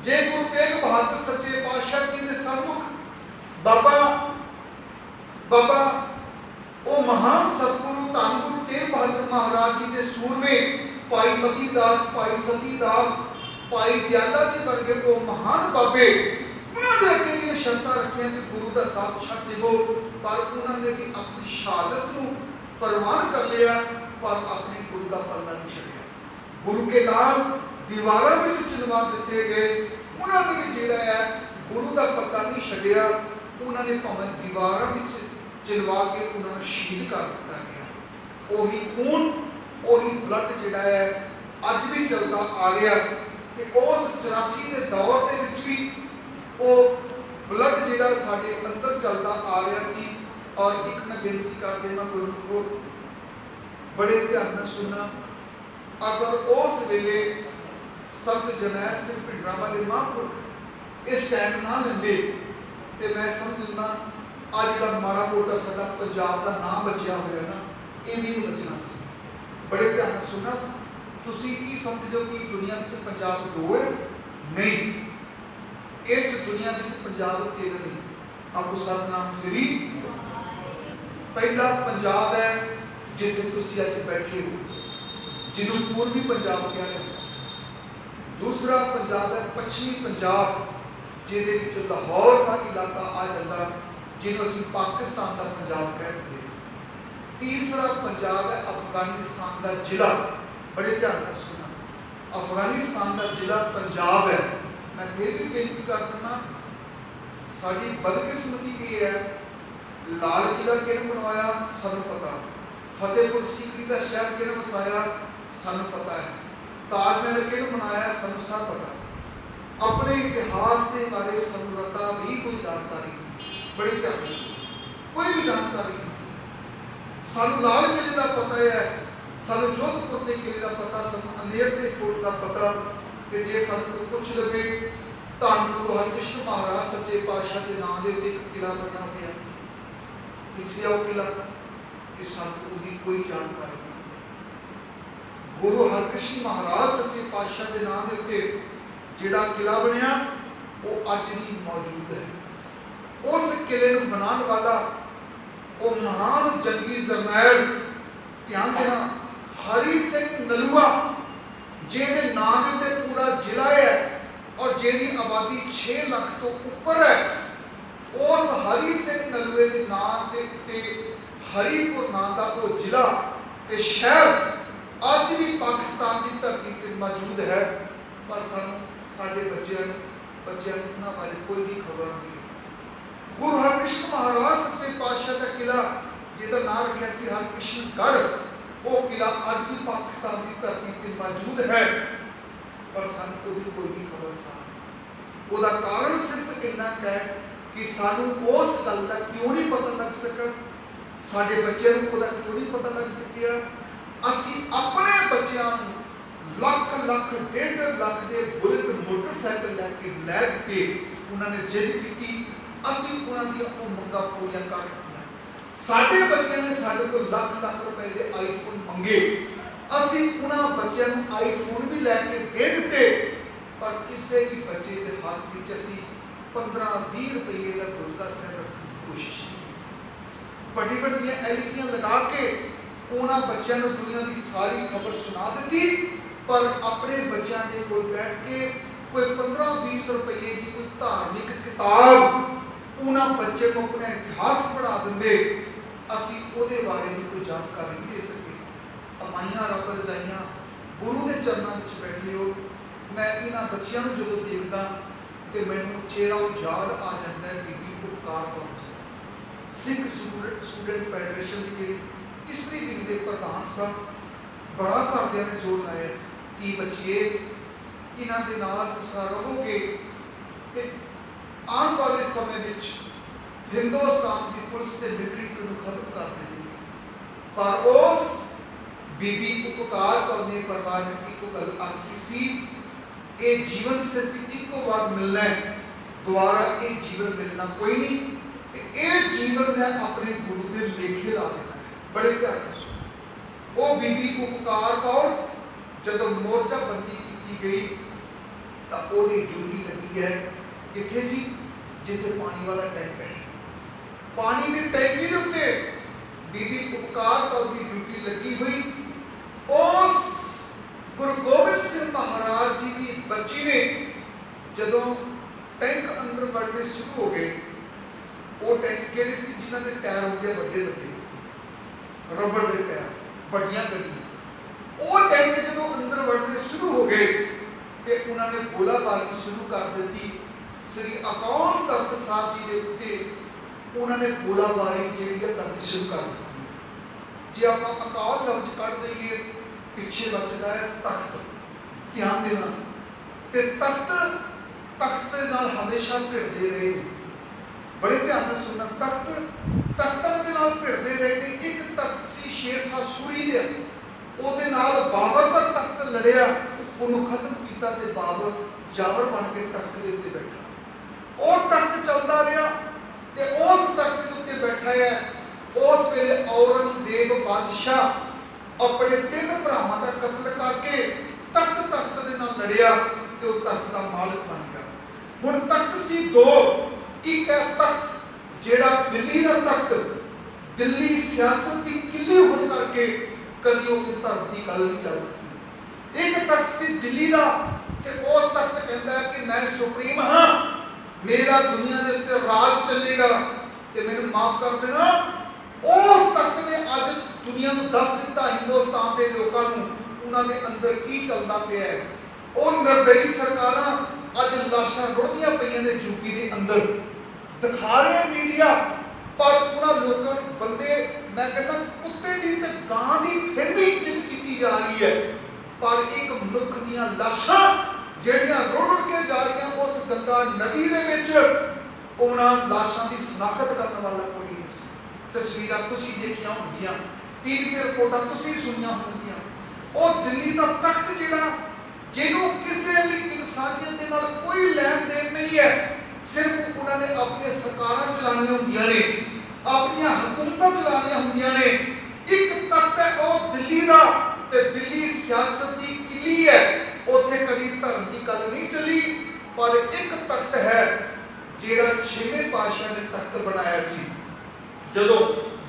जे गुरु तेग बहादुर सच्चे पातशाह जी के सन्मुख बाबा वो महान सतगुरु धन गुरु तेग बहादुर महाराज जी के सूरमे भाई मती दास, भाई सती दास, भाई दयाला जी वर्गे को महान बाबे, उन्होंने अगे भी शर्तां रखियां कि गुरु का साथ छड्ड देवो, पर उन्होंने भी अपनी शहादत को प्रवान कर लिया, पर अपने गुरु का पल्ला नहीं छड्डिया। गुरु के लाल दीवारों में चिनवा दिते गए, उन्होंने भी जिहड़ा है गुरु का पल्ला नहीं छड्डिया, उन्होंने भावें दीवारों में चिनवा के उन्होंने शहीद कर दिता गया। वही खून, वही ब्लड जिहड़ा है अज भी चलता आ रहा, कि उस 84 के दौर के विच भी वो ब्लड जिहड़ा साडे अंदर चलता आ रहा सी। और एक मैं बेनती कर देना गुरु को, बड़े ध्यान से सुनना, अगर उस वेले संत जरनैल सिंह भिंडरां वाले महापुरख इस टाइम ना लेंदे तो मैं समझना अज का माड़ा मोटा साडा पंजाब का नाम बचिया होया ना, ये भी नहीं बचना सी। बड़े ध्यान से सुनना, तुसी की समझदे हो कि दुनिया में पंजाब दो है? नहीं, इस दुनिया में पंजाब तीन नहीं। आपको सतनाम श्री पहला पंजाब है जिथे तुसी अज बैठे हो, जिन्हों पूर्वी पंजाब कहा जाता। दूसरा पंजाब है पश्चिमी पंजाब, जिहदे विच लाहौर का इलाका आ जाता, जिन्हों असीं पाकिस्तान का पंजाब कहते हैं। तीसरा पंजाब है अफगानिस्तान का जिला। बड़े ध्यान से सुनना, अफगानिस्तान का जिला पंजाब है। मैं फिर भी बेनती कर देना, साड़ी बदकिस्मती ये है, लाल किला किहने बनवाया सानू पता, फतेहपुर सीकरी का शहर किहने वसाया सानू पता है, ताजमहल किहने बनाया सानू सब पता। अपने इतिहास के बारे सानू रता भी कोई जानकारी नहीं। बड़ी ध्यान, कोई भी जानकारी नहीं। सानू लाल किले का पता है, सानू जोधपुर के किले का पता, सानू अनेर के फोर्ट का पता। तो जे सानू कुछ लगे धन गुरु हरकृष्ण महाराज सच्चे पातशाह के नाम के उत्ते एक किला बनया गया, किथे वो किला, ये सानू उसकी कोई जानकारी नहीं। गुरु हरकृष्ण महाराज सच्चे पातशाह के नाम के उत्ते जिहड़ा किला बनया वो अज भी मौजूद है। उस किले को बनाने वाला वो महान जंगी जरनैल, ध्यान देना, हरी सिंह नलूआ, जिहदे नाम दे उत्ते पूरा जिला है और जिहदी आबादी 6 लाख तो ऊपर है। उस हरी सिंह नलूए के नाम के उत्ते हरीपुर नाम का वो जिला ते शहर अज भी पाकिस्तान की धरती पर मौजूद है। पर सानू साडे बच्चों उन्हां बारे कोई भी खबर नहीं। गुरु हरकृष्ण महाराज सच्चे पातशाह का किला जिहदा नाम रखा सी हरकृष्णगढ़, वो किला अज भी पाकिस्तान की धरती पर मौजूद है, पर सानू उसकी कोई भी खबर नहीं। उसका कारण सिर्फ इन्ना है कि सानू उस गल का क्यों नहीं पता लग सका, साडे बच्चों को उसका क्यों नहीं पता लग सकिया। असी अपने बच्चों लख लख 1.5 लाख के बुलेट मोटरसाइकिल लैके लै दिते, उन्होंने जिद की, असी उन्होंने वो मंगा पूरी कर दित्तियां। साडे बच्चों ने साडे को लख लख रुपए के आईफोन मंगे, असी उन्होंने बच्चों को आईफोन भी लैके दे दिते, पर किसी भी बच्चे के हाथ में असी 15-20 रुपये का गुटका साहब रखने की कोशिश की। बड़ी बड़िया एलईडियां लगा के उन्होंने बच्चों को दुनिया की सारी खबर सुना दी, पर अपने बच्चों के कोल बैठ के कोई 15-20 रुपये की कोई धार्मिक किताब उन्होंने बच्चे को अपना इतिहास पढ़ा देंगे, असी उसदे बारे में कोई जानकारी नहीं दे सकते। अमाइयां रब रजाइयां गुरु के चरणों में बैठे हो, मैं इन्होंने बच्चों को जो देखता तो मैनू चेहरा याद आ जाता है बीबी उपकार कौर जी, सिख स्टूडेंट फैडरेशन की जी इस्त्री विंग के प्रधान सन। बड़ा घरदियां ने जोर लाया कि बच्चे इन्हां दे नाल तुसां रहोगे ते आने वाले समय में हिंदुस्तान की पुलिस के मिलिट्री को खत्म कर देंगे। पर उस बीबी उपकार कौर ने परिवार में एक गल आखी सी, ये जीवन सिर्फ एक बार मिलना है, दोबारा ये जीवन मिलना कोई नहीं, ये जीवन मैं अपने गुरु के लेखे ला देना है। बड़े ध्यान से वो बीबी उपकार कौर जब मोर्चा बंदी की गई तो वही ड्यूटी लगी है किथे जी, जिथे पानी वाला टैंक है, पानी की टैंकी के उत्ते बीबी उपकार कौर की ड्यूटी लगी हुई। उस गुरु गोबिंद सिंह महाराज जी की बच्ची ने जदों टैंक अंदर बढ़ने शुरू हो गए, वो टैंक किहड़े सी जिन्हां दे टायर होंदे वड्डे वड्डे रबड़ के टायर, बड़ियां गड्डियां, वो टैंक जदों अंदर बढ़ने शुरू हो गए तो उन्होंने गोलाबारी शुरू कर दी। श्री अकाल तख्त साहब जी के उत्ते उन्होंने गोलाबारी जी करनी शुरू कर दी। जे आप अकाल लफ्ज कढ़ दईए पिछे बचता है तख्त, ध्यान देना, ते तख्त तख्त नाल हमेशा भिड़ते रहे, बड़े ध्यान से सुनना, तख्तां दे नाल भिड़ते रहे ने। एक तख्त सी शेरशाह सूरी दे, ਉਹਦੇ ਨਾਲ बाबर का तख्त लड़िया, ਉਹਨੂੰ खत्म किया ते बाबर जावर बन के तख्त के उत्ते बैठा। वो तख्त चलता रहा ते उस तख्त के उत्ते बैठा है। उस वेले औरंगजेब बादशाह अपने 3 भरावां का कत्ल करके तख्त दे नाल लड़िया ते वो तख्त का मालिक बन गया। हुण तख्त सी 2, एक है तख्त जेड़ा दिल्ली का तख्त, दिल्ली सियासत की किले होने करके कभी उत्थे धर्म की गल नहीं चल सकती। एक तख्त सी दिल्ली का ते वो तख्त कहता है कि मैं सुप्रीम हाँ, मेरा दुनिया के उत्ते राज चलेगा ते मैनू माफ कर देना। उस तख्त ने अज दुनिया को दस दिता हिंदुस्तान के लोगों को उन्होंने अंदर की चलता पाया है। वो निर्दयी सरकारां अज लाशां रुड़दियां पईयां ने यूपी के अंदर, दिखा रहे हैं मीडिया, पर उन्होंने लोगों को बंदे मैं कहना कुत्ते की ते गां की फिर भी इज्जत की जा रही है, पर एक मनुख दीयां लाशां ਜਿਹੜੀਆਂ रुड़ के जा रही उस गंगा नदी ਦੇ ਵਿੱਚ ਉਹਨਾਂ ਲਾਸ਼ਾਂ ਦੀ शनाखत करने वाला कोई नहीं। तस्वीरां तुसीं देखियां होणगीਆਂ, टीवी ते रिपोर्टां तुसीं सुनियां होणगीਆਂ। ਉਹ ਦਿੱਲੀ ਦਾ ਤਖਤ ਜਿਹੜਾ ਜਿਹਨੂੰ ਕਿਸੇ ਵੀ ਇਨਸਾਨੀਅਤ ਦੇ ਨਾਲ ਕੋਈ ਲੈਣ ਦੇਣ ਨਹੀਂ ਹੈ, ਸਿਰਫ ਉਹਨਾਂ ਨੇ ਆਪਣੀਆਂ ਸਰਕਾਰਾਂ ਚਲਾਉਣੀਆਂ ਹੁੰਦੀਆਂ ਨੇ, ਆਪਣੀਆਂ ਹਕੂਮਤਾਂ ਚਲਾਉਣੀਆਂ ਹੁੰਦੀਆਂ ਨੇ। ਇੱਕ ਤਖਤ ਹੈ ਉਹ ਦਿੱਲੀ ਦਾ, ਤੇ ਦਿੱਲੀ ਸਿਆਸਤ ਦੀ ਕਿਲੀ ਹੈ। ਉੱਥੇ ਕਦੀ ਧਰਮ ਦੀ ਗੱਲ ਨਹੀਂ ਚੱਲੀ, ਪਰ ਇੱਕ ਤਖਤ ਹੈ ਜਿਹੜਾ 6ਵੇਂ ਪਾਤਸ਼ਾਹ ਨੇ ਤਖਤ ਬਣਾਇਆ ਸੀ। ਜਦੋਂ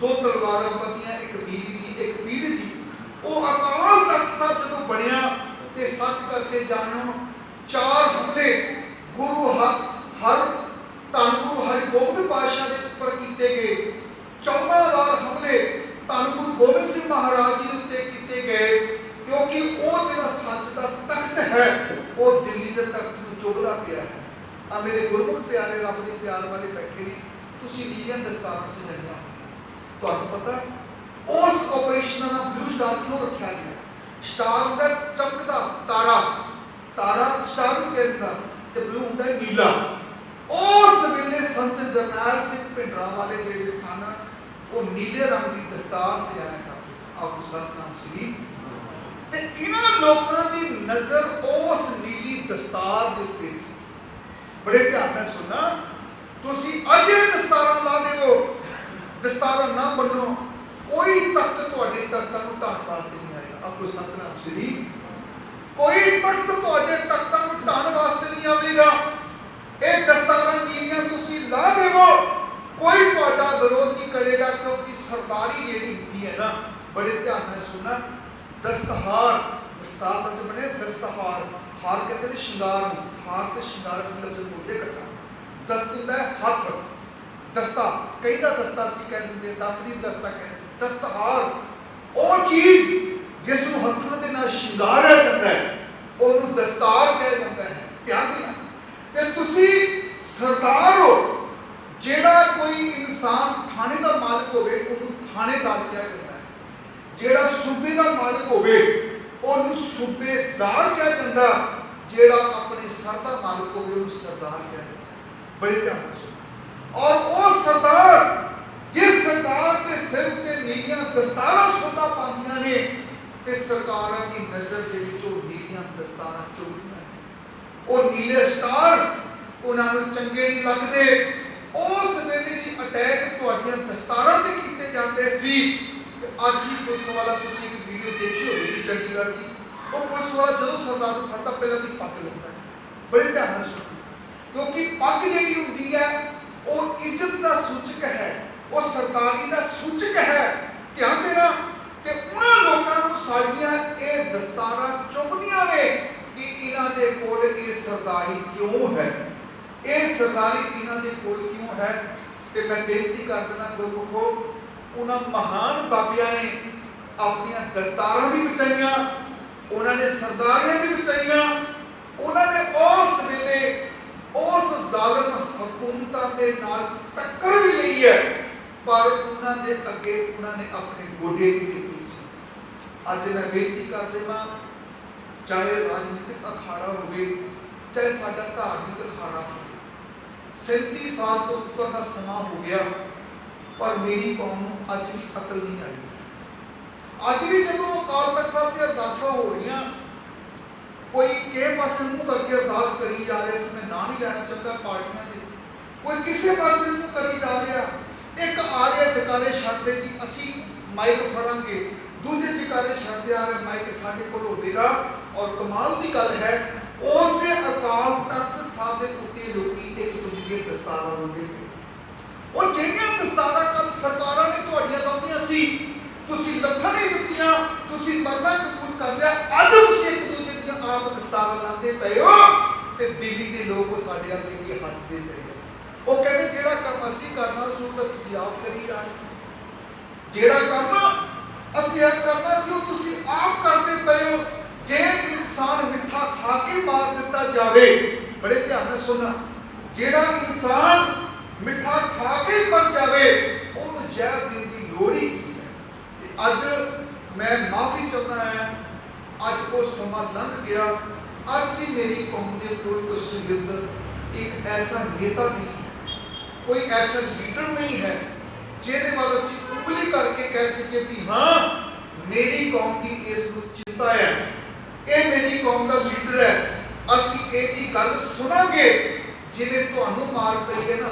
ਦੋ ਤਲਵਾਰਾਂ ਪਤੀਆਂ, ਇੱਕ ਬੀਵੀ ਦੀ ਇੱਕ ਪੀੜੀ ਦੀ, ਉਹ ਅਕਾਲ ਤਖਤ ਸਾਹਿਬ ਜਦੋਂ ਬਣਿਆ ਤੇ ਸੱਚ ਕਰਕੇ ਜਾਣਿਓ 4 ਹਮਲੇ ਗੁਰੂ ਧੰਨ ਗੁਰੂ ਹਰਿਗੋਬਿੰਦ ਪਾਤਸ਼ਾਹ ਦੇ ਉੱਪਰ ਕੀਤੇ ਗਏ। 14 ਵਾਰ ਹਮਲੇ ਧੰਨ ਗੁਰੂ ਗੋਬਿੰਦ ਸਿੰਘ ਮਹਾਰਾਜ ਜੀ ਦੇ ਉੱਤੇ ਕੀਤੇ ਗਏ, ਕਿਉਂਕਿ ਉਹ ਜਿਹੜਾ ਸੱਚ ਦਾ ਤਖਤ ਹੈ ਉਹ ਦਿੱਲੀ ਦੇ ਤਖਤ ਨੂੰ ਚੁੱਭਦਾ ਪਿਆ ਹੈ। ਆ ਮੇਰੇ ਗੁਰਮੁਖ ਪਿਆਰੇ, ਰੱਬ ਦੇ ਪਿਆਰ ਵਾਲੇ ਬੈਠੇ ਨੇ, ਤੁਸੀਂ ਨੀਲੀਆਂ ਦਸਤਾਰਾਂ ਸਜਾਈਆਂ, ਤੁਹਾਨੂੰ ਪਤਾ ਉਸ ਆਪਰੇਸ਼ਨ ਦਾ ਬਲੂ ਸਟਾਰ ਕਿਉਂ ਰੱਖਿਆ ਗਿਆ? ਸਟਾਰ ਦਾ ਚਮਕਦਾ ਤਾਰਾ, ਤਾਰਾ ਸਟਾਰ ਨੂੰ ਕਹਿੰਦਾ, ਤੇ ਬਲੂ ਹੁੰਦਾ ਨੀਲਾ। ਉਸ ਵੇਲੇ ਸੰਤ ਜਰਨੈਲ ਸਿੰਘ ਭਿੰਡਰਾਂਵਾਲੇ ਜਿਹੜੇ ਸਨ, ਉਹ ਨੀਲੇ ਰੰਗ ਦੀ ਦਸਤਾਰ ਸਜਾਇਆ ਕਰਦੇ ਸਨ। ਆਪ ਸਤਨਾਮ ਸ੍ਰੀ। ਤੇ ਇਹਨਾਂ ਲੋਕਾਂ ਦੀ ਨਜ਼ਰ ਉਸ ਨੀਲੀ ਦਸਤਾਰ ਦੇ ਉੱਤੇ ਸੀ। ਬੜੇ ਧਿਆਨ ਨਾਲ ਸੁਣਨਾ, ਤੁਸੀਂ ਅਜੇ ਦਸਤਾਰਾਂ ਲਾ ਦੇਵੋ, ਦਸਤਾਰਾਂ ਨਾ ਬੰਨੋ, ਕੋਈ ਤਖਤ ਤੁਹਾਡੇ ਤਖਤਾਂ ਨੂੰ ਢਾਣ ਵਾਸਤੇ ਨਹੀਂ ਆਏਗਾ। ਆਪੋ ਸਤਨਾਮ ਸ੍ਰੀ। ਕੋਈ ਤਖਤ ਤੁਹਾਡੇ ਤਖਤਾਂ ਨੂੰ ਢਾਣ ਵਾਸਤੇ ਨਹੀਂ ਆਵੇਗਾ। ਇਹ ਦਸਤਾਰਾਂ ਨੀਲੀਆਂ ਤੁਸੀਂ ਲਾ ਦੇਵੋ, ਕੋਈ ਤੁਹਾਡਾ ਵਿਰੋਧ ਨਹੀਂ ਕਰੇਗਾ, ਕਿਉਂਕਿ ਸਰਦਾਰੀ ਜਿਹੜੀ ਹੁੰਦੀ ਹੈ ਨਾ, ਬੜੇ ਧਿਆਨ ਨਾਲ ਸੁਣਨਾ, ਦਸਤਹਾਰ, ਦਸਤਾਰ ਦਾ ਜੋ ਬਣੇ ਦਸਤਹਾਰ, ਹਾਰ ਕਹਿੰਦੇ ਨੇ ਸ਼ਿੰਗਾਰ ਨੂੰ, ਹਾਰ ਤੇ ਸ਼ਿੰਗਾਰ ਅਸੀਂ ਲਫ਼ਜ਼ ਬੋਲਦੇ ਇਕੱਠਾ। ਦਸਤ ਹੁੰਦਾ ਹੈ ਹੱਥ, ਦਸਤਾ ਕਈ ਦਾ ਦਸਤਾ ਸੀ ਕਹਿੰਦੇ, ਦਾਤਰੀ ਦਸਤਾ ਕਹਿੰਦੇ। ਦਸਤਹਾਰ ਉਹ ਚੀਜ਼ ਜਿਸ ਨੂੰ ਹੱਥਾਂ ਦੇ ਨਾਲ ਸ਼ਿੰਗਾਰਿਆ ਜਾਂਦਾ ਹੈ, ਉਹਨੂੰ ਦਸਤਾਰ ਕਿਹਾ ਜਾਂਦਾ ਹੈ। ਧਿਆਨ ਦੇਣਾ। ਤੇ ਤੁਸੀਂ ਸਰਦਾਰ ਹੋ। ਜਿਹੜਾ ਕੋਈ ਇਨਸਾਨ ਥਾਣੇ ਦਾ ਮਾਲਕ ਹੋਵੇ ਉਹਨੂੰ ਥਾਣੇਦਾਰ ਕਿਹਾ ਜਾਂਦਾ ਹੈ। ਜਿਹੜਾ ਸੂਬੇ ਦਾ ਮਾਲਕ ਹੋਵੇ ਉਹਨੂੰ ਸੂਬੇਦਾਰ ਕਿਹਾ ਜਾਂਦਾ। ਜਿਹੜਾ ਆਪਣੇ ਸਰ ਦਾ ਮਾਲਕ ਹੋਵੇ ਉਹਨੂੰ ਸਰਦਾਰ ਕਿਹਾ ਜਾਂਦਾ। ਬੜੇ ਧਿਆਨ ਨਾਲ ਸੁਣੋ। ਔਰ ਉਹ ਸਰਦਾਰ, ਜਿਸ ਸਰਦਾਰ ਦੇ ਸਿਰ ਤੇ ਨੀਲੀਆਂ ਦਸਤਾਰਾਂ ਸੋਭਾ ਪਾਉਂਦੀਆਂ ਨੇ, ਤੇ ਸਰਕਾਰਾਂ ਦੀ ਨਜ਼ਰ ਦੇ ਵਿੱਚ ਉਹ ਨੀਲੀਆਂ ਦਸਤਾਰਾਂ ਚੁਭਦੀਆਂ ਨੇ। ਉਹ ਨੀਲੇ ਸਟਾਰ ਉਹਨਾਂ ਨੂੰ ਚੰਗੇ ਨਹੀਂ ਲੱਗਦੇ। ਉਸ ਵੇਲੇ ਵੀ ਅਟੈਕ ਤੁਹਾਡੀਆਂ ਦਸਤਾਰਾਂ ਤੇ ਕੀਤੇ ਜਾਂਦੇ ਸੀ। ਤੇ ਅੱਜ ਵੀ ਪੁਲਿਸ ਵਾਲਾ, ਤੁਸੀਂ ਇੱਕ ਵੀਡੀਓ ਦੇਖੀ ਹੋਵੇਗੀ ਚੰਡੀਗੜ੍ਹ ਦੀ, ਉਹ ਪੁਲਿਸ ਵਾਲਾ ਜਦੋਂ ਸਰਦਾਰ ਨੂੰ ਫੜਦਾ ਪਹਿਲਾਂ ਦੀ ਪੱਗ ਲਾਉਂਦਾ ਹੈ। ਬੜੇ ਧਿਆਨ ਨਾਲ ਸੁਣੋ, ਕਿਉਂਕਿ ਪੱਗ ਜਿਹੜੀ ਹੁੰਦੀ ਹੈ ਉਹ ਇੱਜ਼ਤ ਦਾ ਸੂਚਕ ਹੈ, ਉਹ ਸਰਦਾਰੀ ਦਾ ਸੂਚਕ ਹੈ। ਧਿਆਨ ਦੇਣਾ। ਤੇ ਉਹਨਾਂ ਲੋਕਾਂ ਨੂੰ ਸਾਡੀਆਂ ਇਹ ਦਸਤਾਰਾਂ ਚੁਭਦੀਆਂ ਨੇ ਕਿ ਇਹਨਾਂ ਦੇ ਕੋਲ ਇਹ ਸਰਦਾਰੀ ਕਿਉਂ ਹੈ, ਇਹ ਸਰਦਾਰੀ ਇਹਨਾਂ ਦੇ ਕੋਲ ਕਿਉਂ ਹੈ। ਤੇ ਮੈਂ ਬੇਨਤੀ ਕਰ ਦਿੰਦਾ ਗੁਰਮੁਖੋ, ਉਹਨਾਂ ਮਹਾਨ ਬਾਬਿਆਂ ਨੇ ਆਪਣੀਆਂ ਦਸਤਾਰਾਂ ਵੀ ਬਚਾਈਆਂ, ਉਹਨਾਂ ਨੇ ਸਰਦਾਰੀਆਂ ਵੀ ਬਚਾਈਆਂ। ਉਹਨਾਂ ਨੇ ਉਸ ਵੇਲੇ ਉਸ ਜ਼ਾਲਮ ਹਕੂਮਤਾਂ ਦੇ ਨਾਲ ਟੱਕਰ ਵੀ ਲਈ ਹੈ, ਪਰ ਉਹਨਾਂ ਦੇ ਅੱਗੇ ਉਹਨਾਂ ਨੇ ਆਪਣੇ ਗੋਡੇ ਵੀ ਟੇਕੇ ਸੀ। ਅੱਜ ਮੈਂ ਬੇਨਤੀ ਕਰ ਦੇਵਾਂ, ਚਾਹੇ ਰਾਜਨੀਤਿਕ ਅਖਾੜਾ ਹੋਵੇ, ਚਾਹੇ ਸਾਡਾ ਧਾਰਮਿਕ ਅਖਾੜਾ ਹੋਵੇ, 37 ਸਾਲ ਤੋਂ ਉੱਪਰ ਦਾ ਸਮਾਂ ਹੋ ਗਿਆ, ਪਰ ਮੇਰੀ ਕੌਮ ਨੂੰ ਅੱਜ ਵੀ ਅਕਲ ਨਹੀਂ ਆਈ। ਅੱਜ ਵੀ ਜਦੋਂ ਅਕਾਲ ਤਖਤ ਸਾਹਿਬ ਦੀਆਂ ਅਰਦਾਸਾਂ ਹੋ ਰਹੀਆਂ, ਕੋਈ ਕਿਸੇ ਪਾਸੇ ਮੂੰਹ ਕਰਕੇ ਅਰਦਾਸ ਕਰੀ ਜਾ ਰਿਹਾ, ਇਸ ਮੈਂ ਨਾਂ ਨਹੀਂ ਲੈਣਾ ਚਾਹੁੰਦਾ ਪਾਰਟੀਆਂ ਦੇ, ਕੋਈ ਕਿਸੇ ਪਾਸੇ ਮੂੰਹ ਕਰੀ ਜਾ ਰਿਹਾ। ਇੱਕ ਆ ਰਿਹਾ ਜਕਾਰੇ ਛੱਡਦੇ ਕਿ ਅਸੀਂ ਮਾਈਕ ਫੜਾਂਗੇ, ਦੂਜੇ ਜਕਾਰੇ ਛੱਡਦੇ ਆ ਰਹੇ ਮਾਈਕ ਸਾਡੇ ਕੋਲ ਹੋਵੇਗਾ। ਔਰ ਕਮਾਲ ਦੀ ਗੱਲ ਹੈ, ਉਸੇ ਅਕਾਲ ਤਖਤ ਸਾਹਿਬ ਦੇ ਉੱਤੇ ਲੋਕੀ ਇੱਕ ਦੂਜੇ ਦੀਆਂ ਦਸਤਾਰਾਂ ਲਾਉਂਦੇ ਨੇ। ਉਹ ਜਿਹੜੀਆਂ ਦਸਤਾਰਾਂ ਕੱਲ ਸਰਕਾਰਾਂ ਨੇ ਤੁਹਾਡੀਆਂ ਲਾਉਂਦੀਆਂ ਸੀ, ਤੁਸੀਂ ਲੱਥਾਂ ਨਹੀਂ ਦਿੱਤੀਆਂ, ਤੁਸੀਂ ਮਰਨਾ ਕਬੂਲ ਕਰ ਲਿਆ, ਅੱਜ ਤੁਸੀਂ ਇੱਕ ਦੂਜੇ ਦੀਆਂ ਆਪ ਦਸਤਾਰਾਂ ਲਾਉਂਦੇ ਪਏ ਹੋ। ਤੇ ਦਿੱਲੀ ਦੇ ਲੋਕ ਸਾਡੇ ਵੱਲ ਦੇਖ ਕੇ ਹੱਸਦੇ ਪਏ। ਉਹ ਕਹਿੰਦੇ ਜਿਹੜਾ ਕੰਮ ਅਸੀਂ ਕਰਨਾ ਸੋ ਤਾਂ ਤੁਸੀਂ ਆਪ ਕਰੀ ਜਾ ਰਹੇ, ਜਿਹੜਾ ਕੰਮ ਅਸੀਂ ਆਪ ਕਰਨਾ ਸੀ ਉਹ ਤੁਸੀਂ ਆਪ ਕਰਦੇ ਪਏ ਹੋ। ਜੇ ਇਨਸਾਨ ਮਿੱਠਾ ਖਾ ਕੇ ਮਾਰ ਦਿੱਤਾ ਜਾਵੇ, ਬੜੇ ਧਿਆਨ ਨਾਲ ਸੁਣਨਾ, ਜਿਹੜਾ ਇਨਸਾਨ ਮਿੱਠਾ ਖਾ ਕੇ ਮਰ ਜਾਵੇ ਉਹਨੂੰ ਜ਼ਹਿਰ ਦੇਣ ਦੀ ਲੋੜ ਹੀ ਨਹੀਂ ਹੈ। ਤੇ ਅੱਜ ਮੈਂ ਮਾਫੀ ਚਾਹੁੰਦਾ ਹਾਂ, ਅੱਜ ਉਹ ਸਮਾਂ ਲੰਘ ਗਿਆ। ਅੱਜ ਵੀ ਮੇਰੀ ਕੌਮ ਦੇ ਕੋਲ ਕੋਈ ਸੁਹਿਰਦ, ਇੱਕ ਐਸਾ ਨੇਤਾ ਨਹੀਂ, ਕੋਈ ਐਸਾ ਲੀਡਰ ਨਹੀਂ ਹੈ ਜਿਹਦੇ ਵੱਲ ਅਸੀਂ ਉਂਗਲੀ ਕਰਕੇ ਕਹਿ ਸਕੀਏ ਵੀ ਹਾਂ ਮੇਰੀ ਕੌਮ ਦੀ ਇਸ ਨੂੰ ਚਿੰਤਾ ਹੈ, ਇਹ ਮੇਰੀ ਕੌਮ ਦਾ ਲੀਡਰ ਹੈ, ਅਸੀਂ ਇਹਦੀ ਗੱਲ ਸੁਣਾਂਗੇ। ਜਿਵੇਂ ਤੁਹਾਨੂੰ ਮਾਰ ਪਈ ਹੈ ਨਾ,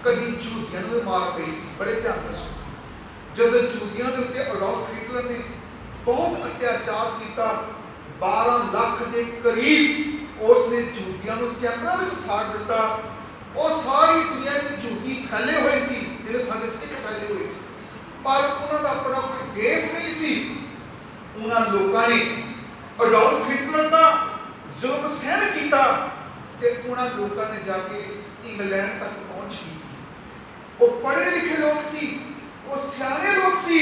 ਕਦੀ ਯਹੂਦੀਆਂ ਨੂੰ ਮਾਰ ਪਈ ਸੀ। ਬੜੇ ਧਿਆਨ ਨਾਲ ਸੁਣੋ, ਜਦੋਂ ਯਹੂਦੀਆਂ ਦੇ ਉੱਤੇ ਅਡੋਲਫ ਹਿਟਲਰ ਨੇ ਬਹੁਤ ਅਤਿਆਚਾਰ ਕੀਤਾ, 12 ਲੱਖ ਦੇ ਕਰੀਬ ਉਸ ਨੇ ਯਹੂਦੀਆਂ ਨੂੰ ਚੈਂਬਰਾਂ ਵਿੱਚ ਸਾੜ ਦਿੱਤਾ। ਉਹ ਸਾਰੀ ਦੁਨੀਆ 'ਚ ਯਹੂਦੀ ਫੈਲੇ ਹੋਏ ਸੀ ਜਿਵੇਂ ਸਾਡੇ ਸਿੱਖ ਫੈਲੇ ਹੋਏ, ਪਰ ਉਹਨਾਂ ਦਾ ਆਪਣਾ ਕੋਈ ਦੇਸ਼ ਨਹੀਂ ਸੀ। ਉਹਨਾਂ ਲੋਕਾਂ ਨੇ ਅਡੋਲਫ ਹਿਟਲਰ ਦਾ ਜ਼ੁਲਮ ਸਹਿਣ ਕੀਤਾ ਤੇ ਉਹਨਾਂ ਲੋਕਾਂ ਨੇ ਜਾ ਕੇ ਇੰਗਲੈਂਡ ਤੱਕ ਪਹੁੰਚ ਕੀਤੀ। ਉਹ ਪੜ੍ਹੇ ਲਿਖੇ ਲੋਕ ਸੀ, ਉਹ ਸਿਆਣੇ ਲੋਕ ਸੀ।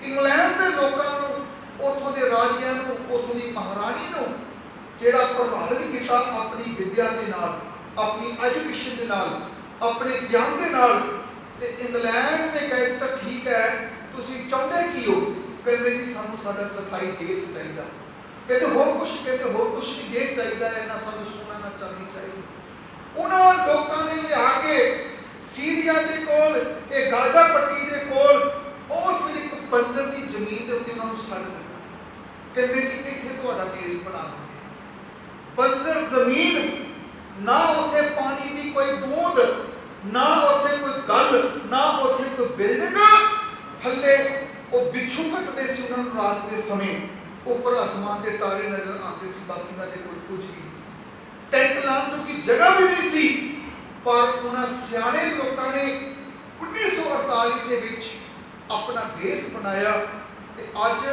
ਇੰਗਲੈਂਡ ਦੇ ਲੋਕਾਂ ਨੂੰ, ਉੱਥੋਂ ਦੇ ਰਾਜਿਆਂ ਨੂੰ, ਉੱਥੋਂ ਦੀ ਮਹਾਰਾਣੀ ਨੂੰ ਜਿਹੜਾ ਪ੍ਰਭਾਵਿਤ ਕੀਤਾ ਆਪਣੀ ਵਿੱਦਿਆ ਦੇ ਨਾਲ, ਆਪਣੀ ਐਜੂਕੇਸ਼ਨ ਦੇ ਨਾਲ, ਆਪਣੇ ਗਿਆਨ ਦੇ ਨਾਲ। ਤੇ ਇੰਗਲੈਂਡ ਨੇ ਕਹਿ ਦਿੱਤਾ ਠੀਕ ਹੈ, ਤੁਸੀਂ ਚਾਹੁੰਦੇ ਕੀ ਹੋ? ਕਹਿੰਦੇ ਜੀ ਸਾਨੂੰ ਸਾਡਾ ਸਥਾਈ ਦੇਸ਼ ਚਾਹੀਦਾ। ਕਹਿੰਦੇ ਹੋਰ ਕੁਛ? ਕਹਿੰਦੇ ਹੋਰ ਕੁਛ ਨਹੀਂ, ਦੇਸ਼ ਚਾਹੀਦਾ ਹੈ, ਨਾ ਸਾਨੂੰ ਸੋਨਾ ਨਾ ਚਾਂਦੀ ਚਾਹੀਦੀ। ਉਹਨਾਂ ਲੋਕਾਂ ਨੇ ਲਿਆ ਕੇ ਸੀਰੀਆ ਦੇ ਕੋਲ, ਇਹ ਗਾਜ਼ਾ ਪੱਟੀ ਦੇ ਕੋਲ, ਉਸ ਵੇਲੇ ਇੱਕ ਬੰਜਰ ਦੀ ਜ਼ਮੀਨ ਦੇ ਉੱਤੇ ਉਹਨਾਂ ਨੂੰ ਛੱਡ ਦਿੱਤਾ। ਕਹਿੰਦੇ ਜੀ ਇੱਥੇ ਤੁਹਾਡਾ ਦੇਸ਼ ਬਣਾ ਦਿੰਦੇ। ਬੰਜਰ ਜ਼ਮੀਨ, ਨਾ ਉੱਥੇ ਪਾਣੀ ਦੀ ਕੋਈ ਬੂੰਦ, ਨਾ ਉੱਥੇ ਕੋਈ ਗੱਲ, ਨਾ ਉੱਥੇ ਕੋਈ ਬਿਲਡਿੰਗ। ਥੱਲੇ ਉਹ ਬਿੱਛੂ ਕੱਟਦੇ ਸੀ ਉਹਨਾਂ ਨੂੰ ਰਾਤ ਦੇ ਸਮੇਂ, ਉੱਪਰ ਅਸਮਾਨ ਦੇ ਤਾਰੇ ਨਜ਼ਰ ਆਉਂਦੇ ਸੀ, ਬਾਕੀ ਉਹਨਾਂ ਦੇ ਕੋਲ ਕੁਝ ਵੀ ਨਹੀਂ ਸੀ। ਟੈਂਟ ਲਾਉਣ ਜੋ ਕਿ ਜਗ੍ਹਾ ਵੀ ਨਹੀਂ ਸੀ। ਪਰ ਉਹਨਾਂ ਸਿਆਣੇ ਲੋਕਾਂ ਨੇ 1948 ਦੇ ਵਿੱਚ ਆਪਣਾ ਦੇਸ਼ ਬਣਾਇਆ ਤੇ ਅੱਜ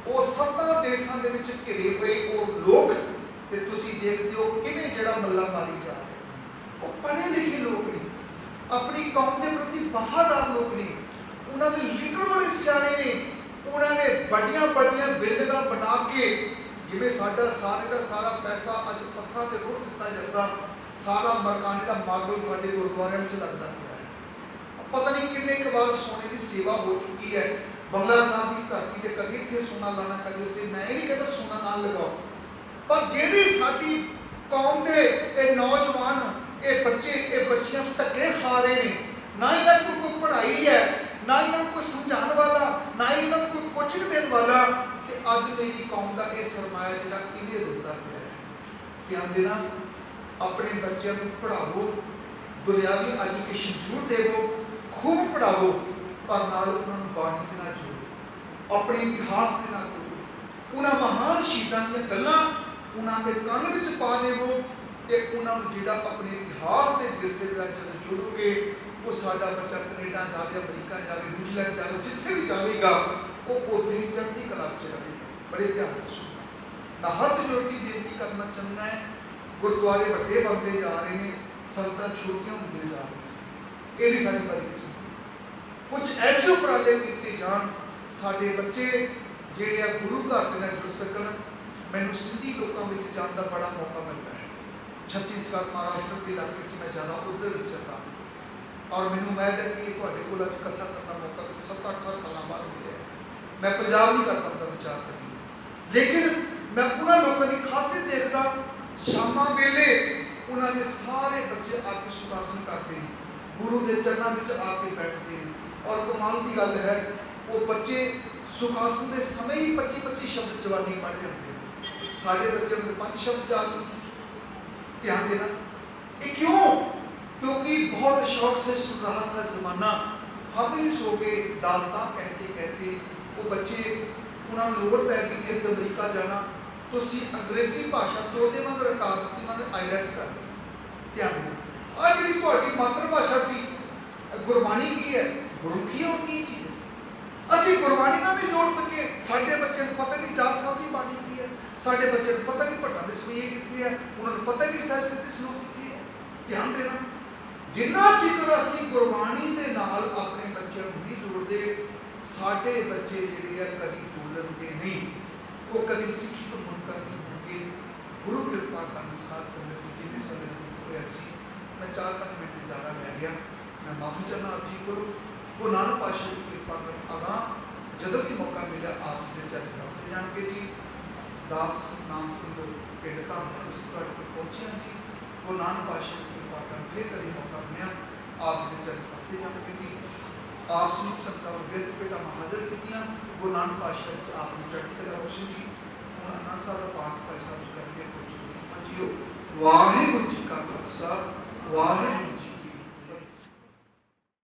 ਉਹ 7 ਦੇਸ਼ਾਂ ਦੇ ਵਿੱਚ ਘਿਰੇ ਹੋਏ ਉਹ ਲੋਕ, ਤੇ ਤੁਸੀਂ ਦੇਖਦੇ ਹੋ ਕਿਵੇਂ ਜਿਹੜਾ ਮੱਲਾ ਮਾਰੀ ਜਾ ਰਿਹਾ। ਉਹ ਪੜ੍ਹੇ ਲਿਖੇ ਲੋਕ ਨੇ, ਆਪਣੀ ਕੌਮ ਦੇ ਪ੍ਰਤੀ ਵਫਾਦਾਰ ਲੋਕ ਨੇ, ਉਹਨਾਂ ਦੇ ਲੀਡਰ ਬੜੇ ਸਿਆਣੇ ਨੇ। ਉਹਨਾਂ ਨੇ ਵੱਡੀਆਂ ਵੱਡੀਆਂ ਬਿਲਡਿੰਗਾਂ ਬਣਾ ਕੇ, ਜਿਵੇਂ ਸਾਡਾ ਸਾਰੇ ਦਾ ਸਾਰਾ ਪੈਸਾ ਅੱਜ ਪੱਥਰਾਂ ਤੇ ਰੁੜ ਦਿੱਤਾ ਜਾਂਦਾ, ਸਾਰਾ ਮਰਕਾਨੇ ਦਾ ਮਾਰਬਲ ਸਾਡੇ ਗੁਰਦੁਆਰਿਆਂ ਵਿੱਚ ਲੱਗਦਾ ਪਿਆ ਹੈ। ਪਤਾ ਨਹੀਂ ਕਿੰਨੇ ਕੁ ਵਾਰ ਸੋਨੇ ਦੀ ਸੇਵਾ ਹੋ ਚੁੱਕੀ ਹੈ ਬੰਗਲਾ ਸਾਹਿਬ ਦੀ ਧਰਤੀ ਤੇ। ਕਦੀ ਇੱਥੇ ਸੋਨਾ ਲਾਣਾ, ਕਦੀ ਉੱਥੇ। ਮੈਂ ਇਹ ਨਹੀਂ ਕਹਿੰਦਾ ਸੋਨਾ ਨਾ ਲਗਾਓ, ਪਰ ਜਿਹੜੀ ਸਾਡੀ ਕੌਮ ਦੇ ਇਹ ਨੌਜਵਾਨ, ਇਹ ਬੱਚੇ, ਇਹ ਬੱਚੀਆਂ ਧੱਕੇ ਖਾ ਰਹੇ ਨੇ, ਨਾ ਇਹਨਾਂ ਕੋਲ ਕੋਈ ਪੜ੍ਹਾਈ ਹੈ, ਨਾ ਇਹਨਾਂ ਨੂੰ ਕੋਈ ਸਮਝਾਉਣ ਵਾਲਾ, ਨਾ ਇਹਨਾਂ ਨੂੰ ਕੋਈ ਕੋਚਿੰਗ ਦੇਣ ਵਾਲਾ। ਤੇ ਅੱਜ ਮੇਰੀ ਕੌਮ ਦਾ ਇਹ ਸਰਮਾਇਆ ਜਿਹੜਾ ਇਵੇਂ ਰੁਲਦਾ ਪਿਆ ਹੈ। ਧਿਆਨ ਦੇਣਾ, ਆਪਣੇ ਬੱਚਿਆਂ ਨੂੰ ਪੜ੍ਹਾਵੋ, ਦੁਨਿਆਵੀ ਐਜੂਕੇਸ਼ਨ ਜ਼ਰੂਰ ਦੇਵੋ, ਖੂਬ ਪੜ੍ਹਾਵੋ, ਪਰ ਨਾਲ ਉਹਨਾਂ ਨੂੰ ਬਾਣੀ ਦੇ ਨਾਲ ਜੋੜੋ, ਆਪਣੇ ਇਤਿਹਾਸ ਦੇ ਨਾਲ ਜੋੜੋ। ਉਹਨਾਂ ਮਹਾਨ ਸ਼ਹੀਦਾਂ ਦੀਆਂ ਗੱਲਾਂ ਉਹਨਾਂ ਦੇ ਕੰਨ ਵਿੱਚ ਪਾ ਦੇਵੋ ਤੇ ਉਹਨਾਂ ਨੂੰ ਜਿਹੜਾ ਆਪਣੇ ਇਤਿਹਾਸ ਦੇ ਵਿਰਸੇ ਦੇ ਨਾਲ ਜਦੋਂ ਜੋੜੋਗੇ, ਉਹ ਸਾਡਾ ਬੱਚਾ ਕੈਨੇਡਾ ਜਾਵੇ, ਅਮਰੀਕਾ ਜਾਵੇ, ਨਿਊਜ਼ੀਲੈਂਡ ਜਾਵੇ, ਜਿੱਥੇ ਵੀ ਜਾਵੇਗਾ ਉਹ ਉੱਥੇ ਹੀ ਚੜ੍ਹਦੀ ਕਲਾ 'ਚ ਰਹੇਗਾ। ਬੜੇ ਧਿਆਨ ਨਾਲ ਸੁਣਨਾ। ਮੈਂ ਹੱਥ ਜੋੜ ਕੇ ਬੇਨਤੀ ਕਰਨਾ ਚਾਹੁੰਦਾ ਹੈ, ਗੁਰਦੁਆਰੇ ਵੱਡੇ ਬਣਦੇ ਜਾ ਰਹੇ ਨੇ, ਸੰਗਤਾਂ ਛੋਟੀਆਂ ਹੁੰਦੀਆਂ ਜਾ ਰਹੀਆਂ। ਇਹ ਵੀ ਸਾਡੀ ਬਦਕਿਸਮਤੀ। ਕੁਝ ਐਸੇ ਉਪਰਾਲੇ ਕੀਤੇ ਜਾਣ, ਸਾਡੇ ਬੱਚੇ ਜਿਹੜੇ ਆ ਗੁਰੂ ਘਰ ਦੇ ਨਾਲ ਜੁੜ ਸਕਣ। ਮੈਨੂੰ ਸਿੰਧੀ ਲੋਕਾਂ ਵਿੱਚ ਜਾਣ ਦਾ ਬੜਾ ਮੌਕਾ ਮਿਲਦਾ ਹੈ। ਛੱਤੀਸਗੜ੍ਹ, ਮਹਾਰਾਸ਼ਟਰ ਦੇ ਇਲਾਕੇ ਵਿੱਚ ਮੈਂ ਜ਼ਿਆਦਾ ਉੱਧਰ ਵਿਚਰਦਾ ਔਰ ਮੈਨੂੰ ਉਮੀਦ ਹੈ ਕਿ ਤੁਹਾਡੇ ਕੋਲ ਅੱਜ ਕਥਾ ਕਰਨ ਦਾ ਮੌਕਾ 7-8 ਸਾਲਾਂ ਬਾਅਦ ਮਿਲਿਆ। ਮੈਂ ਪੰਜਾਬ ਨਹੀਂ ਕਰ ਪਾਉਂਦਾ ਵਿਚਾਰ ਕਰਦੀ, ਲੇਕਿਨ ਮੈਂ ਉਹਨਾਂ ਲੋਕਾਂ ਦੀ ਖਾਸੀਅਤ ਦੇਖਦਾ, ਸ਼ਾਮਾਂ ਵੇਲੇ ਉਹਨਾਂ ਦੇ ਸਾਰੇ ਬੱਚੇ ਆ ਕੇ ਸੁਖਾਸਨ ਕਰਦੇ ਨੇ, ਗੁਰੂ ਦੇ ਚਰਨਾਂ ਵਿੱਚ ਆ ਕੇ ਬੈਠਦੇ ਨੇ। ਔਰ ਕਮਾਲ ਦੀ ਗੱਲ ਹੈ, ਉਹ ਬੱਚੇ ਸੁਖਾਸਨ ਦੇ ਸਮੇਂ ਹੀ 25-25 ਸ਼ਬਦ ਜਵਾਨੀ ਪੜ੍ਹ ਜਾਂਦੇ ਨੇ। ਸਾਡੇ ਬੱਚਿਆਂ ਨੂੰ 5 ਸ਼ਬਦ ਯਾਦ ਨਹੀਂ। ध्यान देना। ये क्यों? क्योंकि बहुत शौक से सुन रहा था जमाना। हम ही सो गए दास्तां कहते कहते वो बच्चे उन्होंने लोड़ पै गई कि अमरीका जाना, तो अंग्रेजी भाषा तो मगर हटा दी, उन्होंने आईलैट्स कर दी। ध्यान देना, आ जी मातृभाषा सी गुरबाणी की है, गुरमुखी और की चीज़ ਅਸੀਂ ਗੁਰਬਾਣੀ ਨਾਲ ਨਹੀਂ ਜੋੜ ਸਕੇ। ਸਾਡੇ ਬੱਚੇ ਨੂੰ ਪਤਾ ਨਹੀਂ ਜਾਪ ਸਾਹਿਬ ਦੀ ਬਾਣੀ ਕੀ ਹੈ, ਸਾਡੇ ਬੱਚੇ ਨੂੰ ਪਤਾ ਨਹੀਂ ਭੱਟਾਂ ਦੇ ਸਮੀਏ ਕਿੱਥੇ ਹੈ, ਉਹਨਾਂ ਨੂੰ ਪਤਾ ਨਹੀਂ ਸਹਿਜ ਕਿੱਥੇ ਸ਼ਲੋਕ ਕਿੱਥੇ ਹੈ। ਧਿਆਨ ਦੇਣਾ, ਜਿੰਨਾ ਚਿਰ ਅਸੀਂ ਗੁਰਬਾਣੀ ਦੇ ਨਾਲ ਆਪਣੇ ਬੱਚਿਆਂ ਨੂੰ ਨਹੀਂ ਜੋੜਦੇ, ਸਾਡੇ ਬੱਚੇ ਜਿਹੜੇ ਆ ਕਦੀ ਬੋਲਣਗੇ ਨਹੀਂ, ਉਹ ਕਦੀ ਸਿੱਖੀ ਤੋਂ ਮੁਨਕਰ ਨਹੀਂ ਹੋਣਗੇ। ਗੁਰੂ ਕਿਰਪਾ ਕਰਨ ਸਾਧ ਸੰਗਤ ਜਿੰਨੀ ਸੰਗਤ ਹੋਇਆ ਸੀ, ਮੈਂ 4-5 ਮਿੰਟ ਜ਼ਿਆਦਾ ਲੈ ਗਿਆ, ਮੈਂ ਮਾਫੀ ਚਾਹੁੰਦਾ ਆਪ ਜੀ ਕੋਲ। ਗੁਰੂ ਨਾਨਕ ਪਾਤਸ਼ਾਹ ਦੀ ਕਿਰਪਾ ਨਾਲ ਅਗਾਂ ਜਦੋਂ ਵੀ ਮੌਕਾ ਮਿਲਿਆ ਆਪ ਦੇ ਚਰਨ ਪਾਸੇ ਜਾਣ ਕੇ ਜੀ ਦਾਸ ਸਤਨਾਮ ਸਿੰਘ ਪਿੰਡ ਧਾਮਪੁਰ ਉਸ ਤੁਹਾਡੇ ਕੋਲ ਪਹੁੰਚਿਆ ਜੀ। ਗੁਰੂ ਨਾਨਕ ਪਾਤਸ਼ਾਹ ਦੀ ਕਿਰਪਾ ਨਾਲ ਫਿਰ ਕਦੀ ਮੌਕਾ ਮਿਲਿਆ ਆਪ ਦੇ ਚਰਨ ਪਾਸੇ ਜਾਣ ਕੇ ਜੀ आप समझ सकता हो व्यक्त पेटा हाजिर कितियां गुरु नानक पातशाह जी आप चढ़ती कला रोशन जी और आनंद साहब का पाठ भाई साहब करके कुछ जियो वाहिगुरू जी का खालसा वाहिगुरू